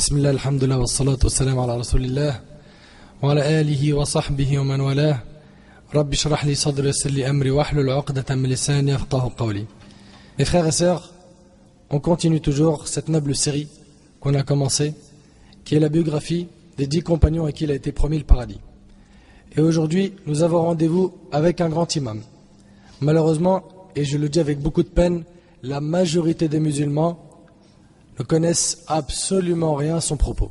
بسم الله الحمد لله والصلاة والسلام على رسول الله وعلى آله وصحبه ومن والاه رب اشرح لي صدري ويسر لي أمري واحلل عقدة من لساني يفقهوا قولي. Mes frères et sœurs, on continue toujours cette noble série qu'on a commencée, qui est la biographie des 10 compagnons à qui il a été promis le paradis. Et aujourd'hui, nous avons rendez-vous avec un grand imam. Malheureusement, et je le dis avec beaucoup de peine, la majorité des musulmans ne connaissent absolument rien à son propos.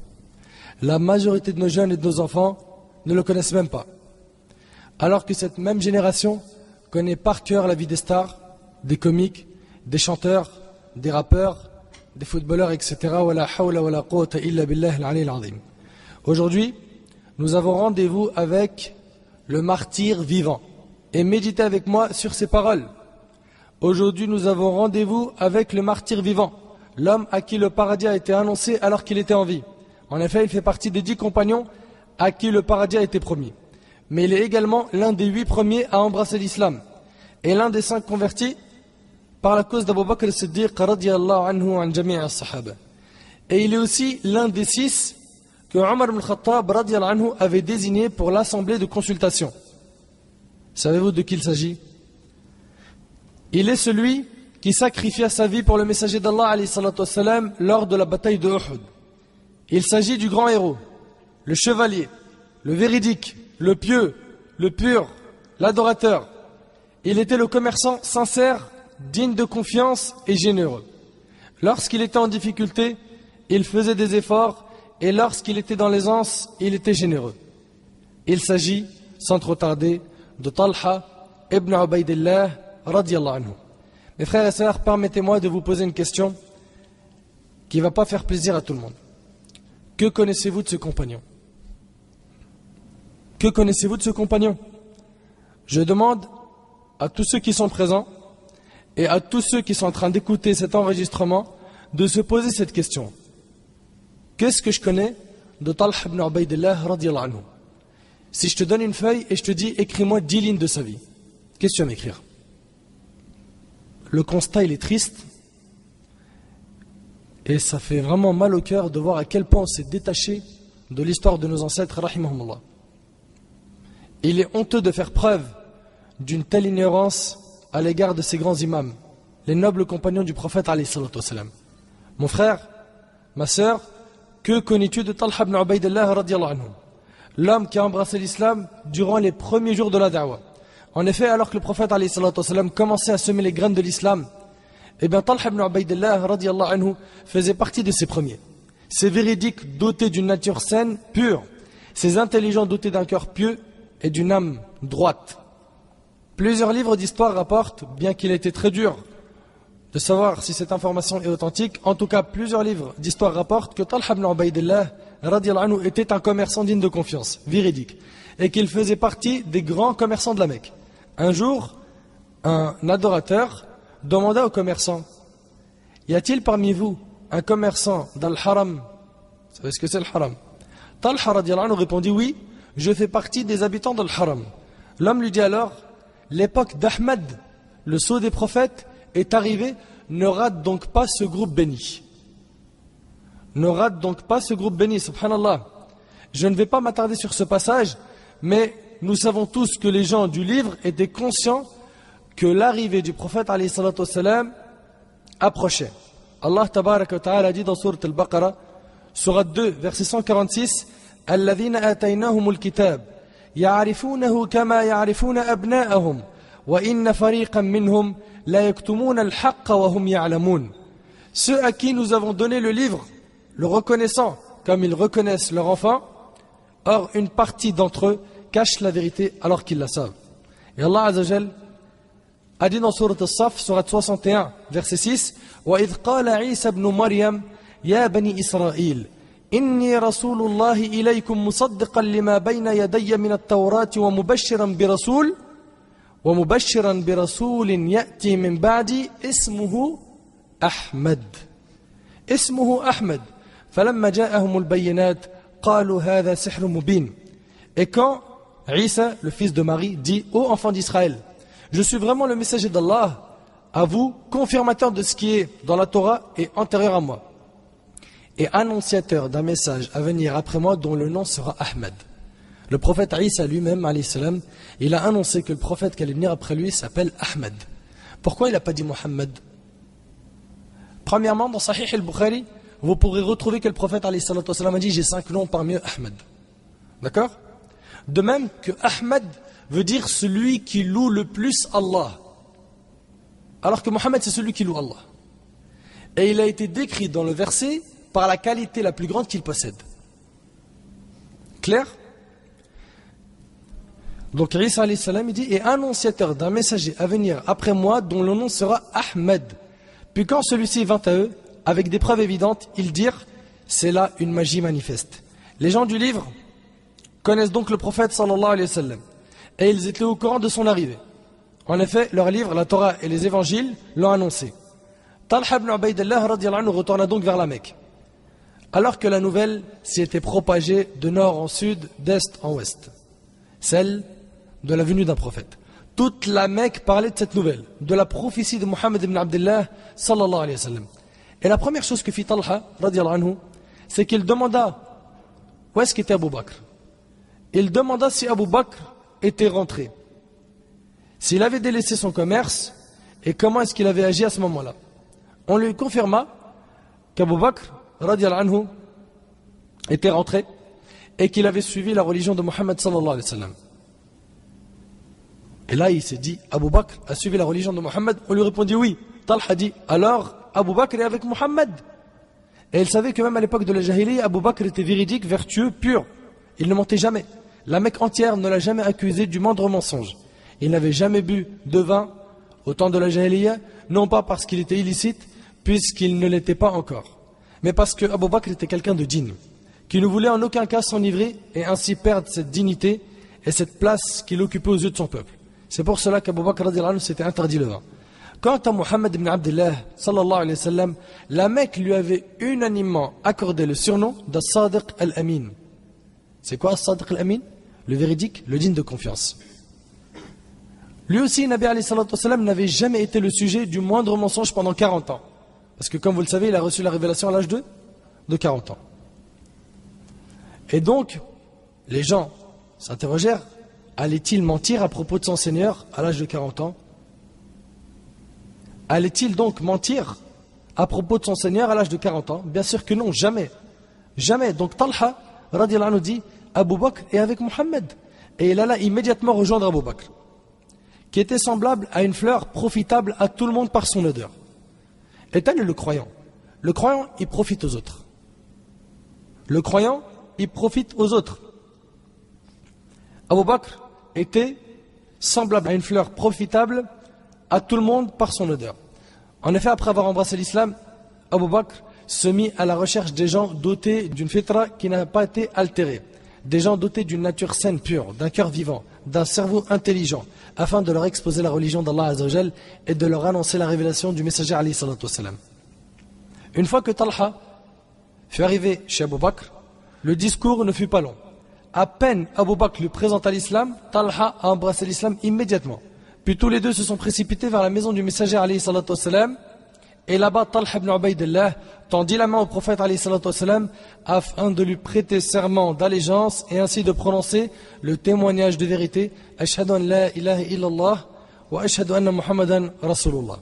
La majorité de nos jeunes et de nos enfants ne le connaissent même pas. Alors que cette même génération connaît par cœur la vie des stars, des comiques, des chanteurs, des rappeurs, des footballeurs, etc. Aujourd'hui, nous avons rendez-vous avec le martyr vivant. Et méditez avec moi sur ces paroles. Aujourd'hui, nous avons rendez-vous avec le martyr vivant, l'homme à qui le paradis a été annoncé alors qu'il était en vie. En effet, il fait partie des 10 compagnons à qui le paradis a été promis. Mais il est également l'un des 8 premiers à embrasser l'islam. Et l'un des 5 convertis par la cause d'Abu Bakr as-Siddiq radiyallahu anhu an jami' as-sahaba. Et il est aussi l'un des 6 que Omar ibn Khattab radiyallahu anhu avait désigné pour l'assemblée de consultation. Savez-vous de qui il s'agit? Il est celui qui sacrifia sa vie pour le messager d'Allah alayhi salatu wassalam lors de la bataille de Uhud. Il s'agit du grand héros, le chevalier, le véridique, le pieux, le pur, l'adorateur. Il était le commerçant sincère, digne de confiance et généreux. Lorsqu'il était en difficulté, il faisait des efforts, et lorsqu'il était dans l'aisance, il était généreux. Il s'agit, sans trop tarder, de Talha ibn Ubaydillah radiyallahu anhu. Mes frères et sœurs, permettez-moi de vous poser une question qui ne va pas faire plaisir à tout le monde. Que connaissez-vous de ce compagnon? Que connaissez-vous de ce compagnon? Je demande à tous ceux qui sont présents et à tous ceux qui sont en train d'écouter cet enregistrement de se poser cette question. Qu'est-ce que je connais de Talha ibn Ubaydillah radiyallahu anhu? Si je te donne une feuille et je te dis écris-moi 10 lignes de sa vie, qu'est-ce que tu vas m'écrire? Le constat il est triste et ça fait vraiment mal au cœur de voir à quel point on s'est détaché de l'histoire de nos ancêtres rahimahumullah. Il est honteux de faire preuve d'une telle ignorance à l'égard de ces grands imams, les nobles compagnons du prophète alayhi salatu wassalam. Mon frère, ma sœur, que connais-tu de Talha ibn Ubaydillah radiyallahu anhu, l'homme qui a embrassé l'islam durant les premiers jours de la da'wah? En effet, alors que le prophète alayhi salatu wassalam commençait à semer les graines de l'islam, eh bien Talha ibn Ubaydillah radiyallahu anhu faisait partie de ces premiers. Ces véridiques dotés d'une nature saine, pure, ces intelligents dotés d'un cœur pieux et d'une âme droite. Plusieurs livres d'histoire rapportent, bien qu'il ait été très dur de savoir si cette information est authentique, en tout cas plusieurs livres d'histoire rapportent que Talha ibn Ubaydillah radiyallahu anhu était un commerçant digne de confiance, véridique, et qu'il faisait partie des grands commerçants de la Mecque. Un jour, un adorateur demanda au commerçant: y a-t-il parmi vous un commerçant dans le haram? Vous savez ce que c'est le haram? Talha radiyallahu anhu répondit: oui, je fais partie des habitants de le haram. L'homme lui dit alors: l'époque d'Ahmed, le sceau des prophètes, est arrivée, ne rate donc pas ce groupe béni. Ne rate donc pas ce groupe béni, subhanallah. Je ne vais pas m'attarder sur ce passage, mais nous savons tous que les gens du livre étaient conscients que l'arrivée du prophète alayhi salatu wassalam approchait. Allah tabaraka wa ta'ala dit dans sourate al-Baqarah, sourate 2, verset 146, الذين آتيناهم الكتاب يعرفونه كما يعرفون أبناءهم وإن فريقا منهم لا يكتمون الحق وهم يعلمون. Ceux à qui nous avons donné le livre, le reconnaissant comme ils reconnaissent leur enfant, or une partie d'entre eux cache la vérité alors qu'ils la savent. Et Allah Azza wa Jal a dit dans sourate As-Saf, sourate 61, verset 6, وَإِذْ قَالَ عِيسَى بْنُ مَرْيَمَ يَا بَنِي إِسْرَائِيلَ إِنِّي رَسُولُ اللَّهِ إِلَيْكُمْ مُصَدِّقًا لِمَا بَيْنَ يَدَيَّ مِنَ التَّوْرَاةِ وَمُبَشِّرًا بِرَسُولٍ يَأْتِي مِنْ بَعْدِي اسمه أحمد فلما جاءهم البينات قالوا هذا سحر مبين. Et quand Isa, le fils de Marie, dit: ô enfants d'Israël, je suis vraiment le messager d'Allah, à vous, confirmateur de ce qui est dans la Torah et antérieur à moi. et annonciateur d'un message à venir après moi dont le nom sera Ahmed. Le prophète Isa lui-même, alayhi salam, il a annoncé que le prophète qui allait venir après lui s'appelle Ahmed. Pourquoi il n'a pas dit Mohammed? Premièrement, dans Sahih al-Bukhari, vous pourrez retrouver que le prophète alayhi salam a dit j'ai 5 noms parmi eux Ahmed. D'accord? De même que Ahmed veut dire celui qui loue le plus Allah. Alors que Mohammed c'est celui qui loue Allah. Et il a été décrit dans le verset par la qualité la plus grande qu'il possède. Clair? Donc Isa alayhi salam il dit et annonciateur d'un messager à venir après moi dont le nom sera Ahmed. Puis quand celui-ci vint à eux avec des preuves évidentes, ils dirent c'est là une magie manifeste. Les gens du livre connaissent donc le prophète sallallahu alayhi wa sallam et ils étaient au courant de son arrivée. En effet, leur livre, la Torah et les évangiles l'ont annoncé. Talha ibn Ubaydillah radiyallahu anhu retourna donc vers la Mecque. Alors que la nouvelle s'y était propagée de nord en sud, d'est en ouest. Celle de la venue d'un prophète. Toute la Mecque parlait de cette nouvelle, de la prophétie de Muhammad ibn Abdullah sallallahu alayhi wa sallam. Et la première chose que fit Talha radiyallahu anhu, c'est qu'il demanda où est-ce qu'était Abu Bakr. Il demanda si Abu Bakr était rentré, s'il avait délaissé son commerce et comment est-ce qu'il avait agi à ce moment-là. On lui confirma qu'Abu Bakr radiyallahu anhu était rentré et qu'il avait suivi la religion de Muhammad sallallahu alayhi wa sallam. Et là il s'est dit Abu Bakr a suivi la religion de Muhammad. On lui répondit oui. Talha dit alors Abu Bakr est avec Muhammad. Et il savait que même à l'époque de la Jahiliya, Abu Bakr était véridique, vertueux, pur. Il ne mentait jamais. La Mecque entière ne l'a jamais accusé du moindre mensonge. Il n'avait jamais bu de vin au temps de la Jahiliya, non pas parce qu'il était illicite, puisqu'il ne l'était pas encore, mais parce que Abu Bakr était quelqu'un de digne, qui ne voulait en aucun cas s'enivrer et ainsi perdre cette dignité et cette place qu'il occupait aux yeux de son peuple. C'est pour cela qu'Abu Bakr radiyallahu anhu s'était interdit le vin. Quant à Muhammad ibn Abdullah sallallahu alayhi wa sallam, la Mecque lui avait unanimement accordé le surnom d'As-Sadiq al-Amin. C'est quoi As-Sadiq al-Amin? Le véridique, le digne de confiance. Lui aussi, Nabi alayhi salatu wa sallam n'avait jamais été le sujet du moindre mensonge pendant 40 ans. Parce que comme vous le savez, il a reçu la révélation à l'âge de 40 ans. Et donc, les gens s'interrogèrent, allait-il mentir à propos de son Seigneur à l'âge de 40 ans? Allait-il donc mentir à propos de son Seigneur à l'âge de 40 ans? Bien sûr que non, jamais. Jamais. Donc Talha, radiyallahu anhu, dit, Abu Bakr est avec Muhammad. Et il alla immédiatement rejoindre Abu Bakr, qui était semblable à une fleur profitable à tout le monde par son odeur. Et tel est le croyant. Le croyant, il profite aux autres. Le croyant, il profite aux autres. Abu Bakr était semblable à une fleur profitable à tout le monde par son odeur. En effet, après avoir embrassé l'islam, Abu Bakr se mit à la recherche des gens dotés d'une fitra qui n'a pas été altérée, des gens dotés d'une nature saine, pure, d'un cœur vivant, d'un cerveau intelligent, afin de leur exposer la religion d'Allah Azza wa Jal et de leur annoncer la révélation du messager alayhi salatu wassalam. Une fois que Talha fut arrivé chez Abu Bakr, le discours ne fut pas long. À peine Abu Bakr lui présenta l'islam, Talha a embrassé l'islam immédiatement. Puis tous les deux se sont précipités vers la maison du messager alayhi salatu wassalam. Et là-bas, Talha ibn Ubaydillah tendit la main au prophète alayhi salatu wassalam afin de lui prêter serment d'allégeance et ainsi de prononcer le témoignage de vérité. Ashhadu an la ilaha illallah wa ashhadu anna Muhammadan Rasulullah.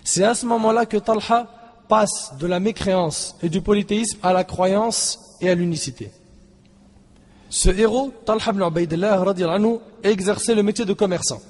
C'est à ce moment-là que Talha passe de la mécréance et du polythéisme à la croyance et à l'unicité. Ce héros, Talha ibn Ubaydillah radiyallahu anhu, exerçait le métier de commerçant.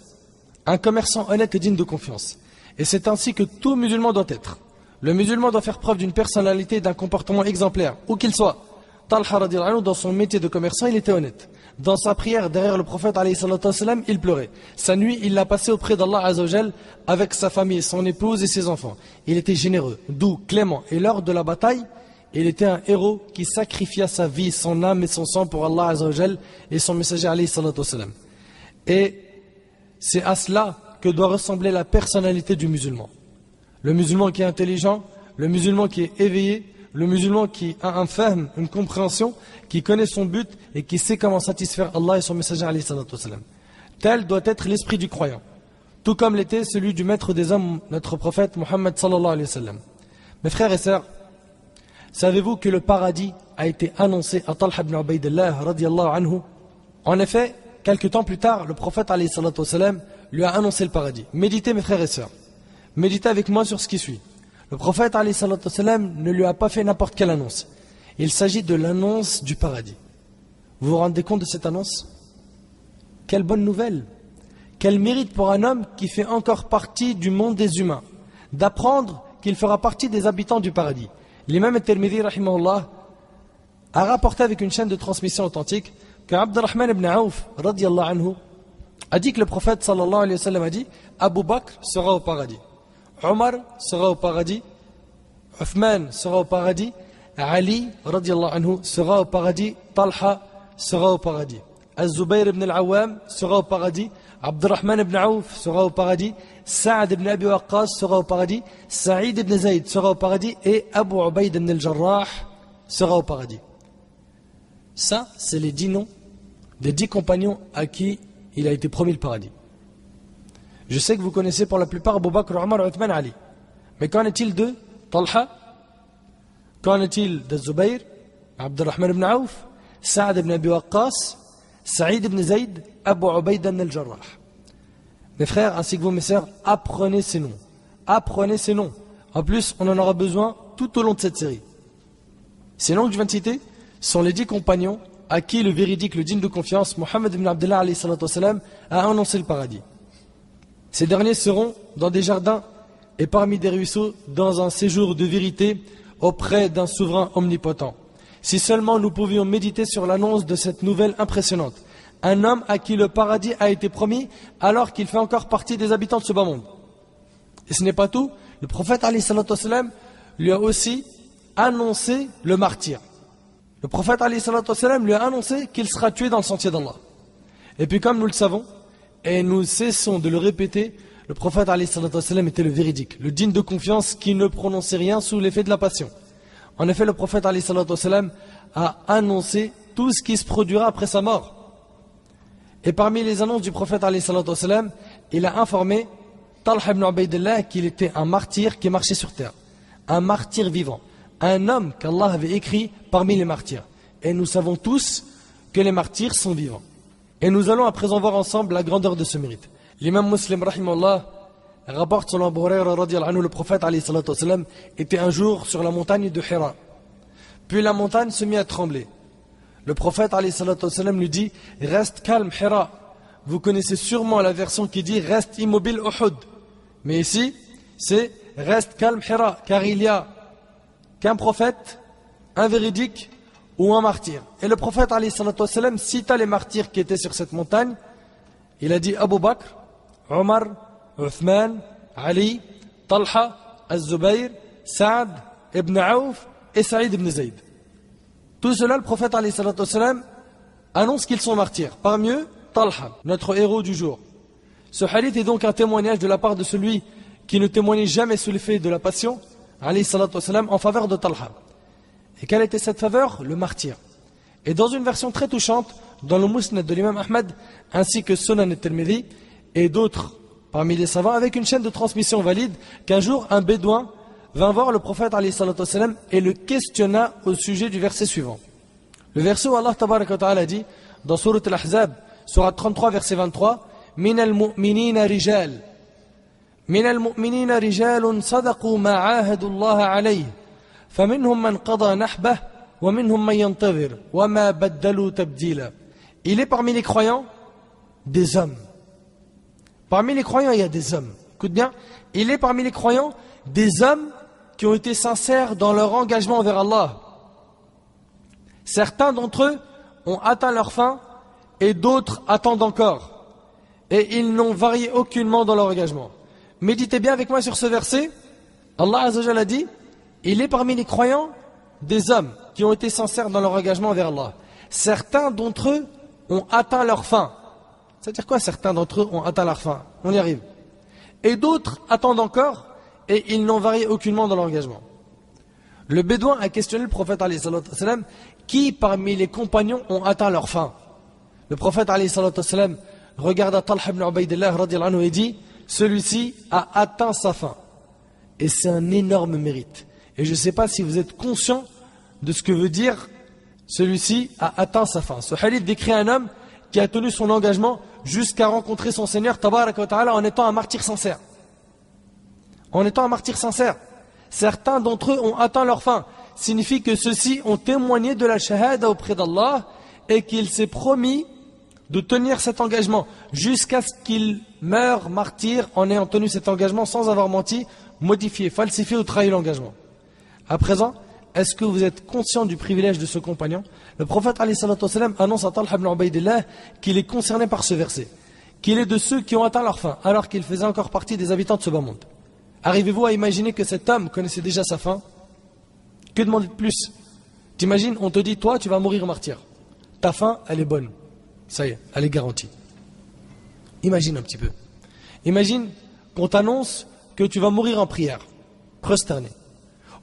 Un commerçant honnête et digne de confiance. Et c'est ainsi que tout musulman doit être. Le musulman doit faire preuve d'une personnalité et d'un comportement exemplaire, où qu'il soit. Talha radiyallahu anhu, dans son métier de commerçant, il était honnête. Dans sa prière derrière le prophète alayhi salatu wassalam, il pleurait. Sa nuit, il l'a passée auprès d'Allah Azza wa Jal avec sa famille, son épouse et ses enfants. Il était généreux, doux, clément. Et lors de la bataille, il était un héros qui sacrifia sa vie, son âme et son sang pour Allah Azza wa Jal et son messager alayhi salatu wassalam. Et c'est à cela que doit ressembler la personnalité du musulman. Le musulman qui est intelligent, le musulman qui est éveillé, le musulman qui a un fahm, une compréhension, qui connaît son but et qui sait comment satisfaire Allah et son messager alayhi salatu wassalam. Tel doit être l'esprit du croyant, tout comme l'était celui du maître des hommes, notre prophète Muhammad sallallahu alayhi wa sallam. Mes frères et sœurs, Savez-vous que le paradis a été annoncé à Talha ibn Ubaydillah radiyallahu anhu? En effet, quelques temps plus tard, le prophète alayhi salatu wassalam lui a annoncé le paradis. Méditez mes frères et sœurs. Méditez avec moi sur ce qui suit. Le prophète alayhi salatu wassalam ne lui a pas fait n'importe quelle annonce. Il s'agit de l'annonce du paradis. Vous vous rendez compte de cette annonce? Quelle bonne nouvelle! Quel mérite pour un homme qui fait encore partie du monde des humains, d'apprendre qu'il fera partie des habitants du paradis. L'imam al-Tirmidhi, rahimahullah, a rapporté avec une chaîne de transmission authentique que Abdurrahman ibn Auf, radiyallahu anhu, a dit que le prophète sallallahu alayhi wa sallam a dit: Abu Bakr sera au paradis, Omar sera au paradis, Uthman sera au paradis, Ali radiyallahu anhu sera au paradis, Talha sera au paradis, Az-Zubayr ibn al-Awwam sera au paradis, Abdurrahman ibn Auf sera au paradis, Saad ibn Abi Waqqas sera au paradis, Saïd ibn Zayd sera au paradis et Abu Ubayd ibn al-Jarrah sera au paradis. Ça, c'est les 10 noms des 10 compagnons à qui il a été promis le paradis. Je sais que vous connaissez pour la plupart Abu Bakr, Omar, Uthman, Ali. Mais qu'en est-il de Talha? Qu'en est-il de Zubayr, Abdurrahman ibn Auf, Saad ibn Abi Waqqas, Saïd ibn Zayd, Abu Ubayd ibn al-Jarrah? Mes frères ainsi que vous mes sœurs, apprenez ces noms. Apprenez ces noms. En plus, on en aura besoin tout au long de cette série. Ces noms que je viens de citer sont les 10 compagnons à qui le véridique, le digne de confiance, Mohammed ibn Abdullah alayhi salatu wassalam, a annoncé le paradis. Ces derniers seront dans des jardins et parmi des ruisseaux dans un séjour de vérité auprès d'un souverain omnipotent. Si seulement nous pouvions méditer sur l'annonce de cette nouvelle impressionnante. Un homme à qui le paradis a été promis alors qu'il fait encore partie des habitants de ce bas monde. Et ce n'est pas tout, le prophète alayhi salatu wassalam lui a aussi annoncé le martyr. Le prophète alayhi salatu wassalam lui a annoncé qu'il sera tué dans le sentier d'Allah. Et puis comme nous le savons, et nous cessons de le répéter, le prophète alayhi salatu wassalam était le véridique, le digne de confiance qui ne prononçait rien sous l'effet de la passion. En effet, le prophète alayhi salatu wassalam a annoncé tout ce qui se produira après sa mort. Et parmi les annonces du prophète alayhi salatu wassalam, il a informé Talha ibn Ubaydillah qu'il était un martyr qui marchait sur terre. Un martyr vivant. Un homme qu'Allah avait écrit parmi les martyrs. Et nous savons tous que les martyrs sont vivants. Et nous allons à présent voir ensemble la grandeur de ce mérite. L'imam Muslim, rahimahullah, rapporte selon Abu Hurayra radiyallahu anhu, le prophète alayhi salatu wassalam était un jour sur la montagne de Hira. Puis la montagne se mit à trembler. Le prophète alayhi salatu wassalam lui dit: reste calme Hira. Vous connaissez sûrement la version qui dit reste immobile Uhud. Mais ici, c'est reste calme Hira, car il y a qu'un prophète, un véridique ou un martyr. Et le prophète alayhi salatu wassalam cita les martyrs qui étaient sur cette montagne. Il a dit Abu Bakr, Omar, Uthman, Ali, Talha, Az-Zubayr, Saad ibn Auf et Saïd ibn Zayd. Tout cela, le prophète alayhi salatu wassalam annonce qu'ils sont martyrs. Parmi eux, Talha, notre héros du jour. Ce hadith est donc un témoignage de la part de celui qui ne témoignait jamais sous l'effet de la passion, alayhi salatu wassalam, en faveur de Talha. Et quelle était cette faveur? Le martyr. Et dans une version très touchante, dans le Musnad de l'imam Ahmad, ainsi que Sunan al-Tirmidhi et d'autres parmi les savants, avec une chaîne de transmission valide, qu'un jour un bédouin vint voir le prophète alayhi salatu wassalam et le questionna au sujet du verset suivant. Le verset où Allah tabaraka wa ta'ala dit, dans Surat al-Ahzab, Surat 33, verset 23, Min al-mu'minina rijal. Min al-mu'minina rijalun sadaqu ma'ahadu Allah alayhi. فمنهم من قضى نحبه ومنهم من ينتظر وما بدلوا تبديلا. Il est parmi les croyants des hommes. Parmi les croyants, il y a des hommes. Écoute bien, il est parmi les croyants des hommes qui ont été sincères dans leur engagement envers Allah. Certains d'entre eux ont atteint leur fin et d'autres attendent encore. Et ils n'ont varié aucunement dans leur engagement. Méditez bien avec moi sur ce verset. Allah Azza wa Jalla a dit: il est parmi les croyants des hommes qui ont été sincères dans leur engagement envers Allah. Certains d'entre eux ont atteint leur fin. C'est-à-dire quoi, certains d'entre eux ont atteint leur fin? On y arrive. Et d'autres attendent encore et ils n'ont varié aucunement dans leur engagement. Le bédouin a questionné le prophète alayhi salatu wassalam, qui parmi les compagnons ont atteint leur fin? Le prophète alayhi salatu wassalam regarda Talha ibn Ubaydillah radiyallahu anhu et dit: celui-ci a atteint sa fin. Et c'est un énorme mérite. Et je ne sais pas si vous êtes conscient de ce que veut dire celui-ci a atteint sa fin. Ce hadith décrit un homme qui a tenu son engagement jusqu'à rencontrer son Seigneur Tabaraka wa Ta'ala en étant un martyr sincère. En étant un martyr sincère. Certains d'entre eux ont atteint leur fin. Signifie que ceux-ci ont témoigné de la shahada auprès d'Allah et qu'il s'est promis de tenir cet engagement jusqu'à ce qu'il meure martyr en ayant tenu cet engagement sans avoir menti, modifié, falsifié ou trahi l'engagement. À présent, est-ce que vous êtes conscient du privilège de ce compagnon? Le prophète annonce à Talha ibn Ubaydillah qu'il est concerné par ce verset, qu'il est de ceux qui ont atteint leur fin, alors qu'il faisait encore partie des habitants de ce bas monde. Arrivez-vous à imaginer que cet homme connaissait déjà sa fin? Que demander de plus? T'imagines, on te dit, toi, tu vas mourir martyr. Ta fin, elle est bonne. Ça y est, elle est garantie. Imagine un petit peu. Imagine qu'on t'annonce que tu vas mourir en prière, prosterné.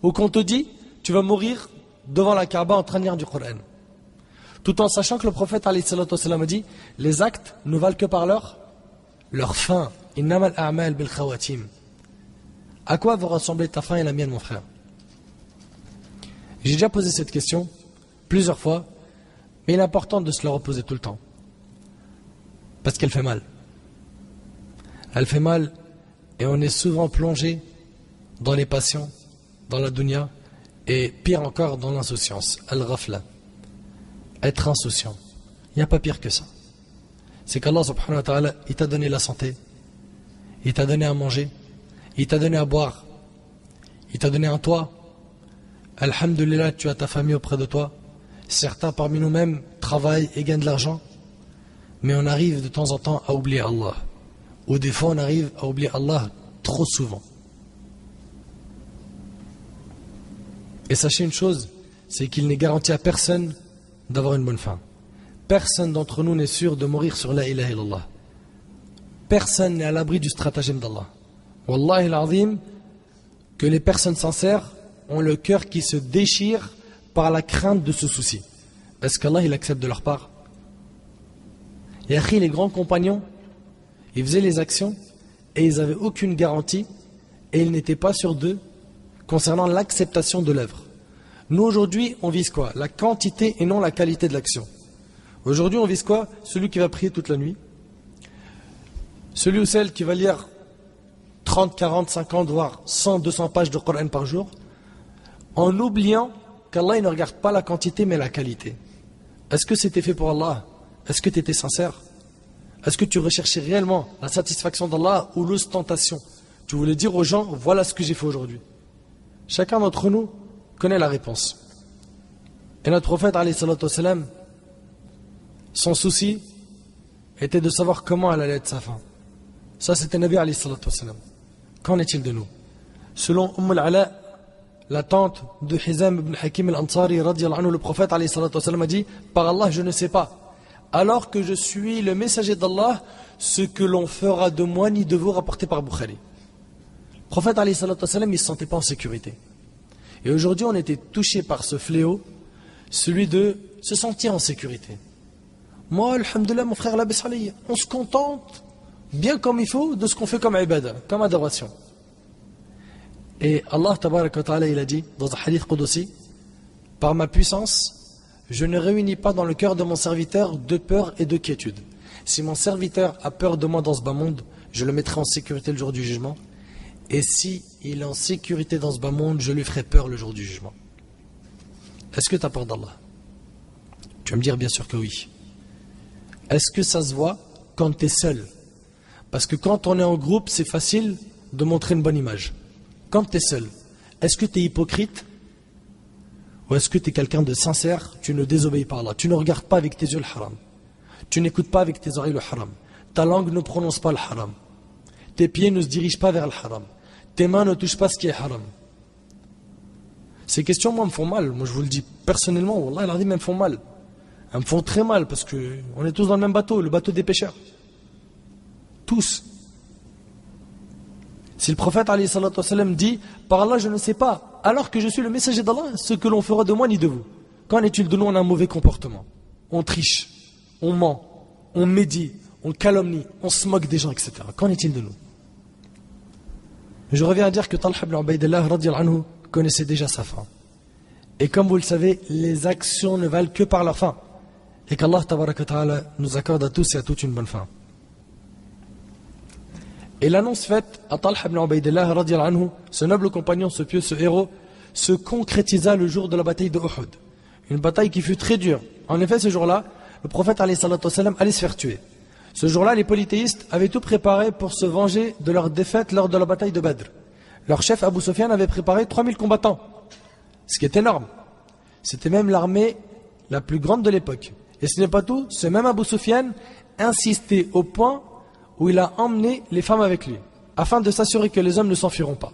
Ou qu'on te dit, tu vas mourir devant la Kaaba en train de lire du Coran. Tout en sachant que le prophète a dit, les actes ne valent que par leur fin. Innamal a'mal bil khawatim. À quoi va ressembler ta fin et la mienne, mon frère? J'ai déjà posé cette question plusieurs fois, mais il est important de se la reposer tout le temps. Parce qu'elle fait mal. Elle fait mal et on est souvent plongé dans les passions, dans la dunya et pire encore dans l'insouciance. Al-ghafla. Être insouciant. Il n'y a pas pire que ça. C'est qu'Allah subhanahu wa ta'ala, il t'a donné la santé, il t'a donné à manger, il t'a donné à boire, il t'a donné un toit. Alhamdulillah, tu as ta famille auprès de toi. Certains parmi nous-mêmes travaillent et gagnent de l'argent, mais on arrive de temps en temps à oublier Allah. Ou des fois on arrive à oublier Allah trop souvent. Et sachez une chose, c'est qu'il n'est garanti à personne d'avoir une bonne fin. Personne d'entre nous n'est sûr de mourir sur la ilaha illallah. Personne n'est à l'abri du stratagème d'Allah. Wallahi al-azim, que les personnes sincères ont le cœur qui se déchire par la crainte de ce souci. Est-ce qu'Allah il accepte de leur part? Et après, les grands compagnons, ils faisaient les actions et ils n'avaient aucune garantie et ils n'étaient pas sûrs d'eux concernant l'acceptation de l'œuvre. Nous aujourd'hui, on vise quoi? La quantité et non la qualité de l'action. Aujourd'hui, on vise quoi? Celui qui va prier toute la nuit, celui ou celle qui va lire 30, 40, 50, voire 100, 200 pages de Coran par jour, en oubliant qu'Allah ne regarde pas la quantité mais la qualité. Est-ce que c'était fait pour Allah? Est-ce que tu étais sincère? Est-ce que tu recherchais réellement la satisfaction d'Allah ou l'ostentation? Tu voulais dire aux gens, voilà ce que j'ai fait aujourd'hui. Chacun d'entre nous connaît la réponse. Et notre prophète, alayhi salatu wassalam, son souci était de savoir comment elle allait être sa fin. Ça, c'était Nabi alayhi salatu wassalam. Qu'en est-il de nous? Selon al-Ala, la tante de Hizam ibn Hakim al-Ansari, radiallahu anhu, le prophète alayhi salatu wassalam a dit, par Allah, je ne sais pas, alors que je suis le messager d'Allah, ce que l'on fera de moi ni de vous, rapporté par Bukhari. Le prophète alayhi salatu wassalam, il ne se sentait pas en sécurité. Et aujourd'hui, on était touché par ce fléau, celui de se sentir en sécurité. Moi, alhamdoulilah, mon frère Labès alayhi, on se contente, bien comme il faut, de ce qu'on fait comme ibadah, comme adoration. Et Allah tabaraka wa ta'ala, il a dit dans un hadith qudsi, par ma puissance, je ne réunis pas dans le cœur de mon serviteur de peur et de quiétude. Si mon serviteur a peur de moi dans ce bas monde, je le mettrai en sécurité le jour du jugement. Et si il est en sécurité dans ce bas monde, je lui ferai peur le jour du jugement. Est-ce que tu as peur d'Allah? Tu vas me dire bien sûr que oui. Est-ce que ça se voit quand tu es seul? Parce que quand on est en groupe, c'est facile de montrer une bonne image. Quand tu es seul, est-ce que tu es hypocrite? Ou est-ce que tu es quelqu'un de sincère? Tu ne désobéis pas à Allah. Tu ne regardes pas avec tes yeux le haram. Tu n'écoutes pas avec tes oreilles le haram. Ta langue ne prononce pas le haram. Tes pieds ne se dirigent pas vers le haram. Tes mains ne touchent pas ce qui est haram. Ces questions, moi, me font mal. Moi, je vous le dis personnellement, Wallah, elles me font mal. Elles me font très mal parce qu'on est tous dans le même bateau, le bateau des pécheurs. Tous. Si le prophète alayhi salatu wassalam dit, par Allah, je ne sais pas, alors que je suis le messager d'Allah, ce que l'on fera de moi ni de vous. Qu'en est-il de nous? On a un mauvais comportement. On triche, on ment, on médit, on calomnie, on se moque des gens, etc. Qu'en est-il de nous? Je reviens à dire que Talha ibn Ubaydillah radiallahu anhu connaissait déjà sa fin. Et comme vous le savez, les actions ne valent que par leur fin. Et qu'Allah tabaraka ta'ala nous accorde à tous et à toutes une bonne fin. Et l'annonce faite à Talha ibn Ubaydillah radiyallahu anhu, ce noble compagnon, ce pieux, ce héros, se concrétisa le jour de la bataille de Uhud. Une bataille qui fut très dure. En effet, ce jour-là, le prophète alayhi salatu wassalam allait se faire tuer. Ce jour-là, les polythéistes avaient tout préparé pour se venger de leur défaite lors de la bataille de Badr. Leur chef Abu Sufyan avait préparé 3000 combattants, ce qui est énorme. C'était même l'armée la plus grande de l'époque. Et ce n'est pas tout, ce même Abu Sufyan insistait au point où il a emmené les femmes avec lui, afin de s'assurer que les hommes ne s'enfuiront pas.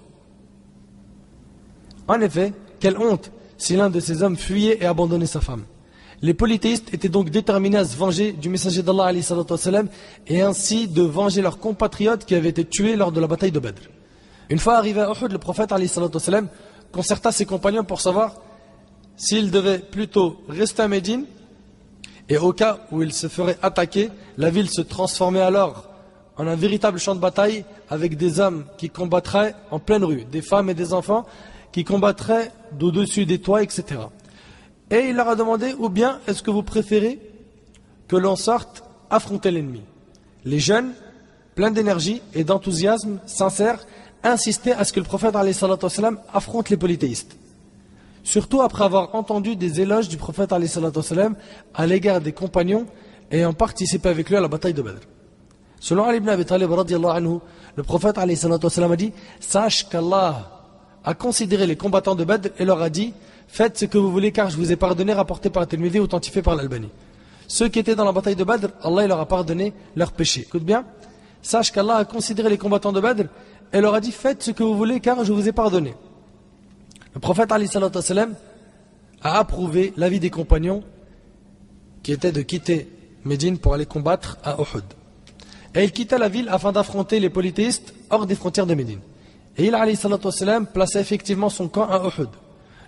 En effet, quelle honte si l'un de ces hommes fuyait et abandonnait sa femme. Les polythéistes étaient donc déterminés à se venger du messager d'Allah alayhi salatu wassalam, et ainsi de venger leurs compatriotes qui avaient été tués lors de la bataille de Badr. Une fois arrivé à Uhud, le prophète alayhi salatu wassalam concerta ses compagnons pour savoir s'il devait plutôt rester à Médine, et au cas où il se ferait attaquer, la ville se transformait alors en un véritable champ de bataille avec des hommes qui combattraient en pleine rue, des femmes et des enfants qui combattraient d'au-dessus des toits, etc. Et il leur a demandé, ou bien est-ce que vous préférez que l'on sorte affronter l'ennemi? Les jeunes, pleins d'énergie et d'enthousiasme sincère, insistaient à ce que le prophète alayhi salatu wassalam affronte les polythéistes. Surtout après avoir entendu des éloges du prophète alayhi salatu wassalam à l'égard des compagnons ayant participé avec lui à la bataille de Badr. Selon Ali ibn Abi Talib radiyallahu anhu, le prophète alayhi salatu wassalam a dit: sache qu'Allah a considéré les combattants de Badr et leur a dit: faites ce que vous voulez car je vous ai pardonné, rapporté par Tirmidhi, authentifié par l'Albani. Ceux qui étaient dans la bataille de Badr, Allah leur a pardonné leurs péchés. Écoute bien, sache qu'Allah a considéré les combattants de Badr et leur a dit: faites ce que vous voulez car je vous ai pardonné. Le prophète alayhi salatu wassalam a approuvé l'avis des compagnons qui était de quitter Médine pour aller combattre à Uhud. Et il quitta la ville afin d'affronter les polythéistes hors des frontières de Médine. Et il alayhi salatu wassalam plaça effectivement son camp à Uhud.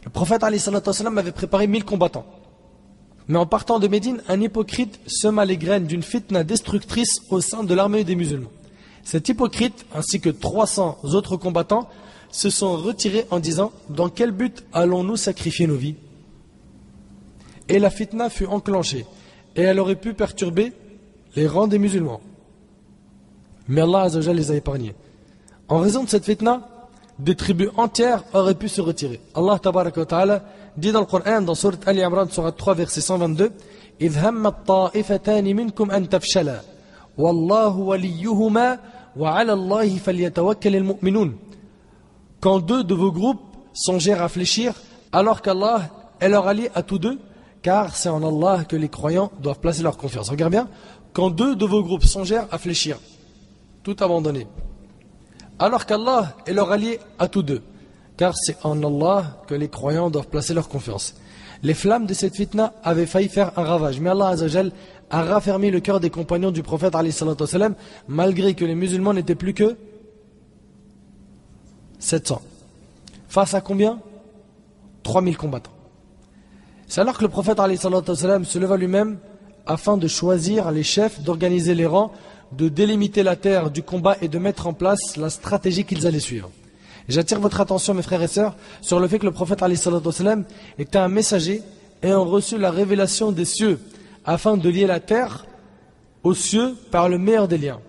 Le prophète alayhi salatu wassalam avait préparé 1000 combattants. Mais en partant de Médine, un hypocrite sema les graines d'une fitna destructrice au sein de l'armée des musulmans. Cet hypocrite, ainsi que 300 autres combattants, se sont retirés en disant: dans quel but allons-nous sacrifier nos vies? Et la fitna fut enclenchée, et elle aurait pu perturber les rangs des musulmans. Mais Allah Azza wa Jalla les a épargnés. En raison de cette fitna, des tribus entières auraient pu se retirer. Allah Tabaraka wa Ta'ala dit dans le Coran, dans Sourate Ali Imran, Sourate 3, verset 122, إِذْ هَمَّتْ طَائِفَتَانِ مِنْكُمْ أَنْ تَفْشَلَا وَاللَّهُ وَلِيُّهُمَا وَعَلَى اللَّهِ فَلْيَتَوَكَّلِ الْمُؤْمِنُونَ. Quand deux de vos groupes songèrent à fléchir, alors qu'Allah est leur allié à tous deux, car c'est en Allah que les croyants doivent placer leur confiance. Regarde bien, quand deux de vos groupes songèrent à fléchir, tout abandonné, alors qu'Allah est leur allié à tous deux, car c'est en Allah que les croyants doivent placer leur confiance. Les flammes de cette fitna avaient failli faire un ravage, mais Allah Azza wa Jal a raffermi le cœur des compagnons du prophète alayhi salatu wassalam, malgré que les musulmans n'étaient plus que 700. Face à combien? 3000 combattants. C'est alors que le prophète alayhi salatu wassalam se leva lui-même afin de choisir les chefs, d'organiser les rangs, de délimiter la terre du combat et de mettre en place la stratégie qu'ils allaient suivre. J'attire votre attention, mes frères et sœurs, sur le fait que le prophète alayhi salatu wassalam était un messager ayant reçu la révélation des cieux afin de lier la terre aux cieux par le meilleur des liens.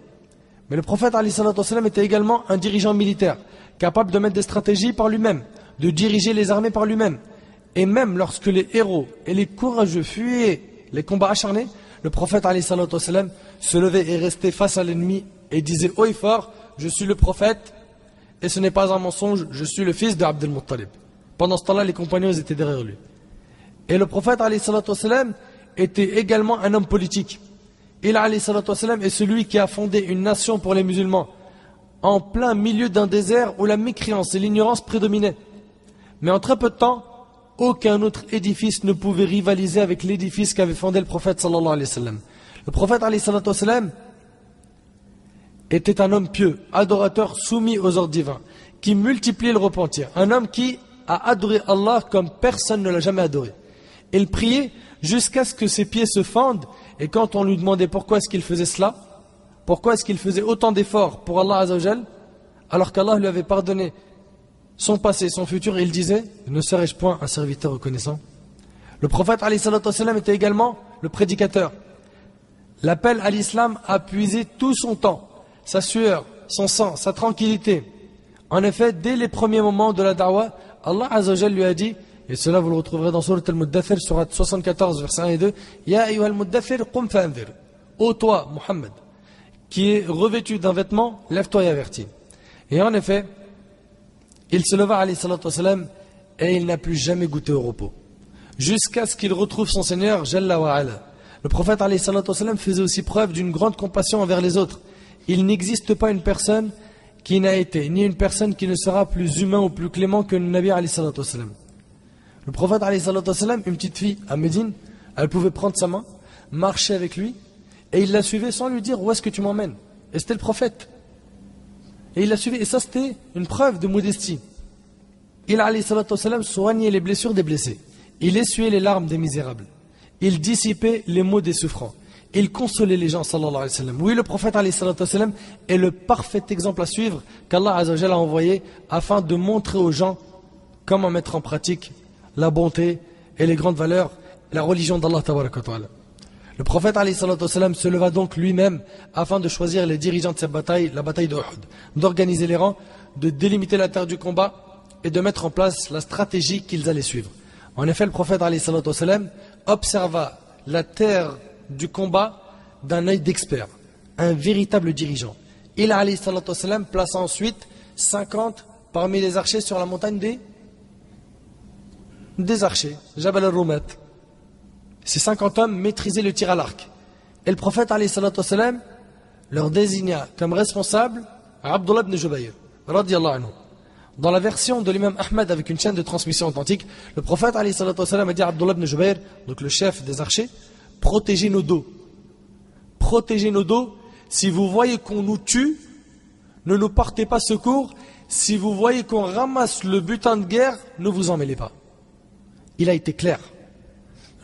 Mais le prophète alayhi salatu wassalam était également un dirigeant militaire, capable de mettre des stratégies par lui-même, de diriger les armées par lui-même. Et même lorsque les héros et les courageux fuyaient les combats acharnés, le prophète alayhi salatu wassalam se levait et restait face à l'ennemi et disait haut et fort: je suis le prophète et ce n'est pas un mensonge, je suis le fils d'Abd al-Muttalib. Pendant ce temps-là, les compagnons étaient derrière lui. Et le prophète alayhi salatu wassalam était également un homme politique. Il alayhi salatu wassalam est celui qui a fondé une nation pour les musulmans en plein milieu d'un désert où la mécréance et l'ignorance prédominaient. Mais en très peu de temps, aucun autre édifice ne pouvait rivaliser avec l'édifice qu'avait fondé le prophète sallallahu alayhi wa sallam. Le prophète alayhi salatu wassalam était un homme pieux, adorateur, soumis aux ordres divins, qui multipliait le repentir. Un homme qui a adoré Allah comme personne ne l'a jamais adoré. Il priait jusqu'à ce que ses pieds se fendent, et quand on lui demandait pourquoi est-ce qu'il faisait cela, pourquoi est-ce qu'il faisait autant d'efforts pour Allah Azza wa Jal, alors qu'Allah lui avait pardonné son passé, son futur, il disait: ne serais-je point un serviteur reconnaissant? Le prophète alayhi salatu wassalam était également le prédicateur. L'appel à l'islam a puisé tout son temps, sa sueur, son sang, sa tranquillité. En effet, dès les premiers moments de la da'wah, Allah Azza wa Jalla lui a dit, et cela vous le retrouverez dans Surat al-Muddathir, Surat 74, versets 1 et 2, Ya ayyuhal muddathir, qum fa'anzir. Ô toi, Muhammad, qui est revêtu d'un vêtement, lève-toi et avertis. Et en effet, il se leva, alayhi salatu wassalam, et il n'a plus jamais goûté au repos, jusqu'à ce qu'il retrouve son Seigneur, Jalla wa ala. Le prophète, alayhi salatu wassalam, faisait aussi preuve d'une grande compassion envers les autres. Il n'existe pas une personne qui n'a été, ni une personne qui ne sera plus humain ou plus clément que le Nabi, alayhi salatu wassalam. Le prophète, alayhi salatu wassalam, une petite fille à Médine, elle pouvait prendre sa main, marcher avec lui, et il la suivait sans lui dire: où est-ce que tu m'emmènes? Et c'était le prophète. Et il la suivait, et ça c'était une preuve de modestie. Il, alayhi salatu wassalam, soignait les blessures des blessés. Il essuyait les larmes des misérables. Il dissipait les maux des souffrants. Il consolait les gens, sallallahu alayhi wa sallam. Oui, le prophète, alayhi salatu wassalam, est le parfait exemple à suivre qu'Allah Azza wa Jalla a envoyé afin de montrer aux gens comment mettre en pratique la bonté et les grandes valeurs, la religion d'Allah tabaraka wa ta'ala. Le prophète, alayhi salatu wassalam, se leva donc lui-même afin de choisir les dirigeants de cette bataille, la bataille de Uhud, d'organiser les rangs, de délimiter la terre du combat et de mettre en place la stratégie qu'ils allaient suivre. En effet, le prophète, alayhi salatu wassalam, observa la terre du combat d'un œil d'expert, un véritable dirigeant. Il, alayhi salatu wassalam, plaça ensuite 50 parmi les archers sur la montagne des archers, Jabal al-Rumat. Ces 50 hommes maîtrisaient le tir à l'arc. Et le prophète, alayhi salatu wassalam, leur désigna comme responsable Abdullah ibn Jubayr, radiyallahu anhu. Dans la version de l'imam Ahmad avec une chaîne de transmission authentique, le prophète, alayhi salatu wassalam, a dit à Abdullah ibn Jubayr, donc le chef des archers: protégez nos dos. Protégez nos dos. Si vous voyez qu'on nous tue, ne nous portez pas secours. Si vous voyez qu'on ramasse le butin de guerre, ne vous en mêlez pas. Il a été clair.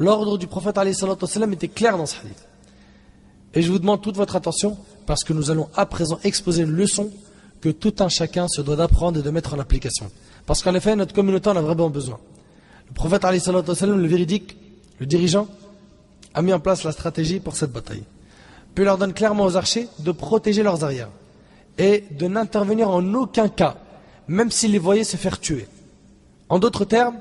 L'ordre du prophète, alayhi salatu wassalam, était clair dans ce hadith. Et je vous demande toute votre attention, parce que nous allons à présent exposer une leçon que tout un chacun se doit d'apprendre et de mettre en application. Parce qu'en effet, notre communauté en a vraiment besoin. Le prophète, alayhi salatu wassalam, le véridique, le dirigeant, a mis en place la stratégie pour cette bataille. Puis il leur donne clairement aux archers de protéger leurs arrières et de n'intervenir en aucun cas, même s'ils les voyaient se faire tuer. En d'autres termes,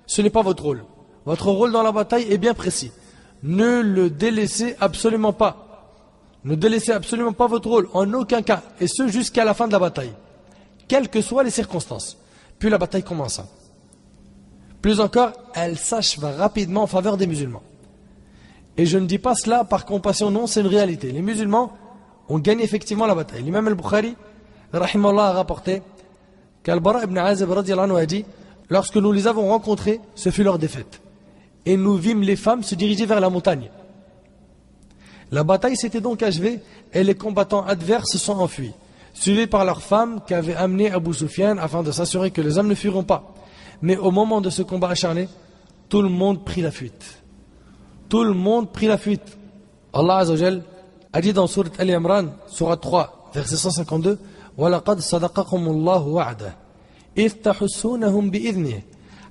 ce n'est pas votre rôle. Votre rôle dans la bataille est bien précis. Ne le délaissez absolument pas. Ne délaissez absolument pas votre rôle, en aucun cas, et ce jusqu'à la fin de la bataille, quelles que soient les circonstances. Puis la bataille commença. Plus encore, elle s'acheva rapidement en faveur des musulmans. Et je ne dis pas cela par compassion, non, c'est une réalité. Les musulmans ont gagné effectivement la bataille. L'imam al-Bukhari, rahimallah, a rapporté qu'Al-Bara ibn Azib radiyallahu anhu a dit: lorsque nous les avons rencontrés, ce fut leur défaite. Et nous vîmes les femmes se diriger vers la montagne. La bataille s'était donc achevée et les combattants adverses se sont enfuis, suivis par leurs femmes qu'avait amené Abu Sufyan afin de s'assurer que les hommes ne fuiront pas. Mais au moment de ce combat acharné, tout le monde prit la fuite. Tout le monde prit la fuite. Allah Azza wa Jal a dit dans Surat Ali Imran, Surat 3, verset 152, وَلَقَدْ صَدَقَكُمُ اللَّهُ وَعْدَهُ إِذْ تَحُسُّونَهُمْ بِإِذْنِهِ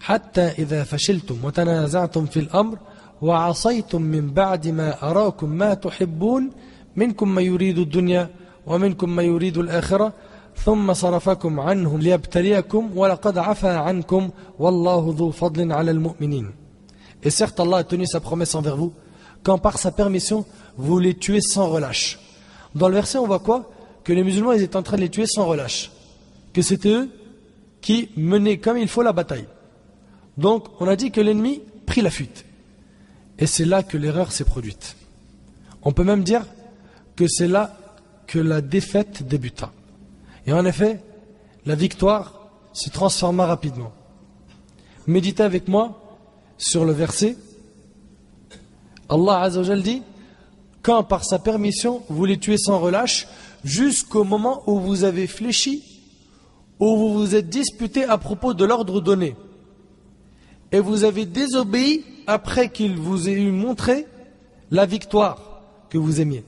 حتى إذا فشلتم وتنازعتم في الأمر وعصيتم من بعد ما أراكم ما تحبون منكم من يريد الدنيا ومنكم من يريد الآخرة ثم صرفكم عنهم ليبتليكم ولقد عفا عنكم والله ذو فضل على المؤمنين. Et certes, Allah a tenu sa promesse envers vous, quand par sa permission, vous les tuez sans relâche. Dans le verset, on voit quoi? Que les musulmans, ils étaient en train de les tuer sans relâche. Que c'était eux qui menaient comme il faut la bataille. Donc, on a dit que l'ennemi prit la fuite. Et c'est là que l'erreur s'est produite. On peut même dire que c'est là que la défaite débuta. Et en effet, la victoire se transforma rapidement. Méditez avec moi sur le verset. Allah Azza wa Jal dit: quand par sa permission vous les tuez sans relâche, jusqu'au moment où vous avez fléchi, où vous vous êtes disputé à propos de l'ordre donné. Et vous avez désobéi après qu'il vous ait eu montré la victoire que vous aimiez.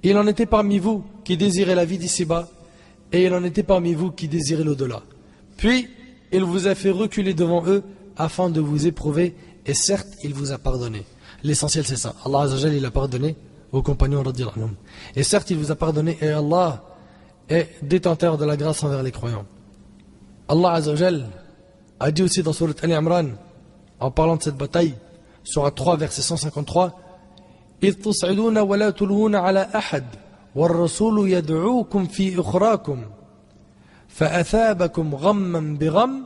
Il en était parmi vous qui désiraient la vie d'ici-bas, et il en était parmi vous qui désiraient l'au-delà. Puis, il vous a fait reculer devant eux afin de vous éprouver, et certes, il vous a pardonné. L'essentiel, c'est ça. Allah Azza wa Jalla, il a pardonné aux compagnons radiyallahu anhum. Et certes, il vous a pardonné, et Allah est détenteur de la grâce envers les croyants. Allah Azza wa Jalla a dit aussi dans Surat Al-Imran, en parlant de cette bataille, Surat 3, verset 153, إِذْ تُصْعِدُونَ وَلَا تُلْوُونَ عَلَى أَحَدٍ وَالرَّسُولُ يَدْعُوكُمْ فِي إُخْرَاكُمْ فَأَثَابَكُمْ غَمًّا بِغَمٍّ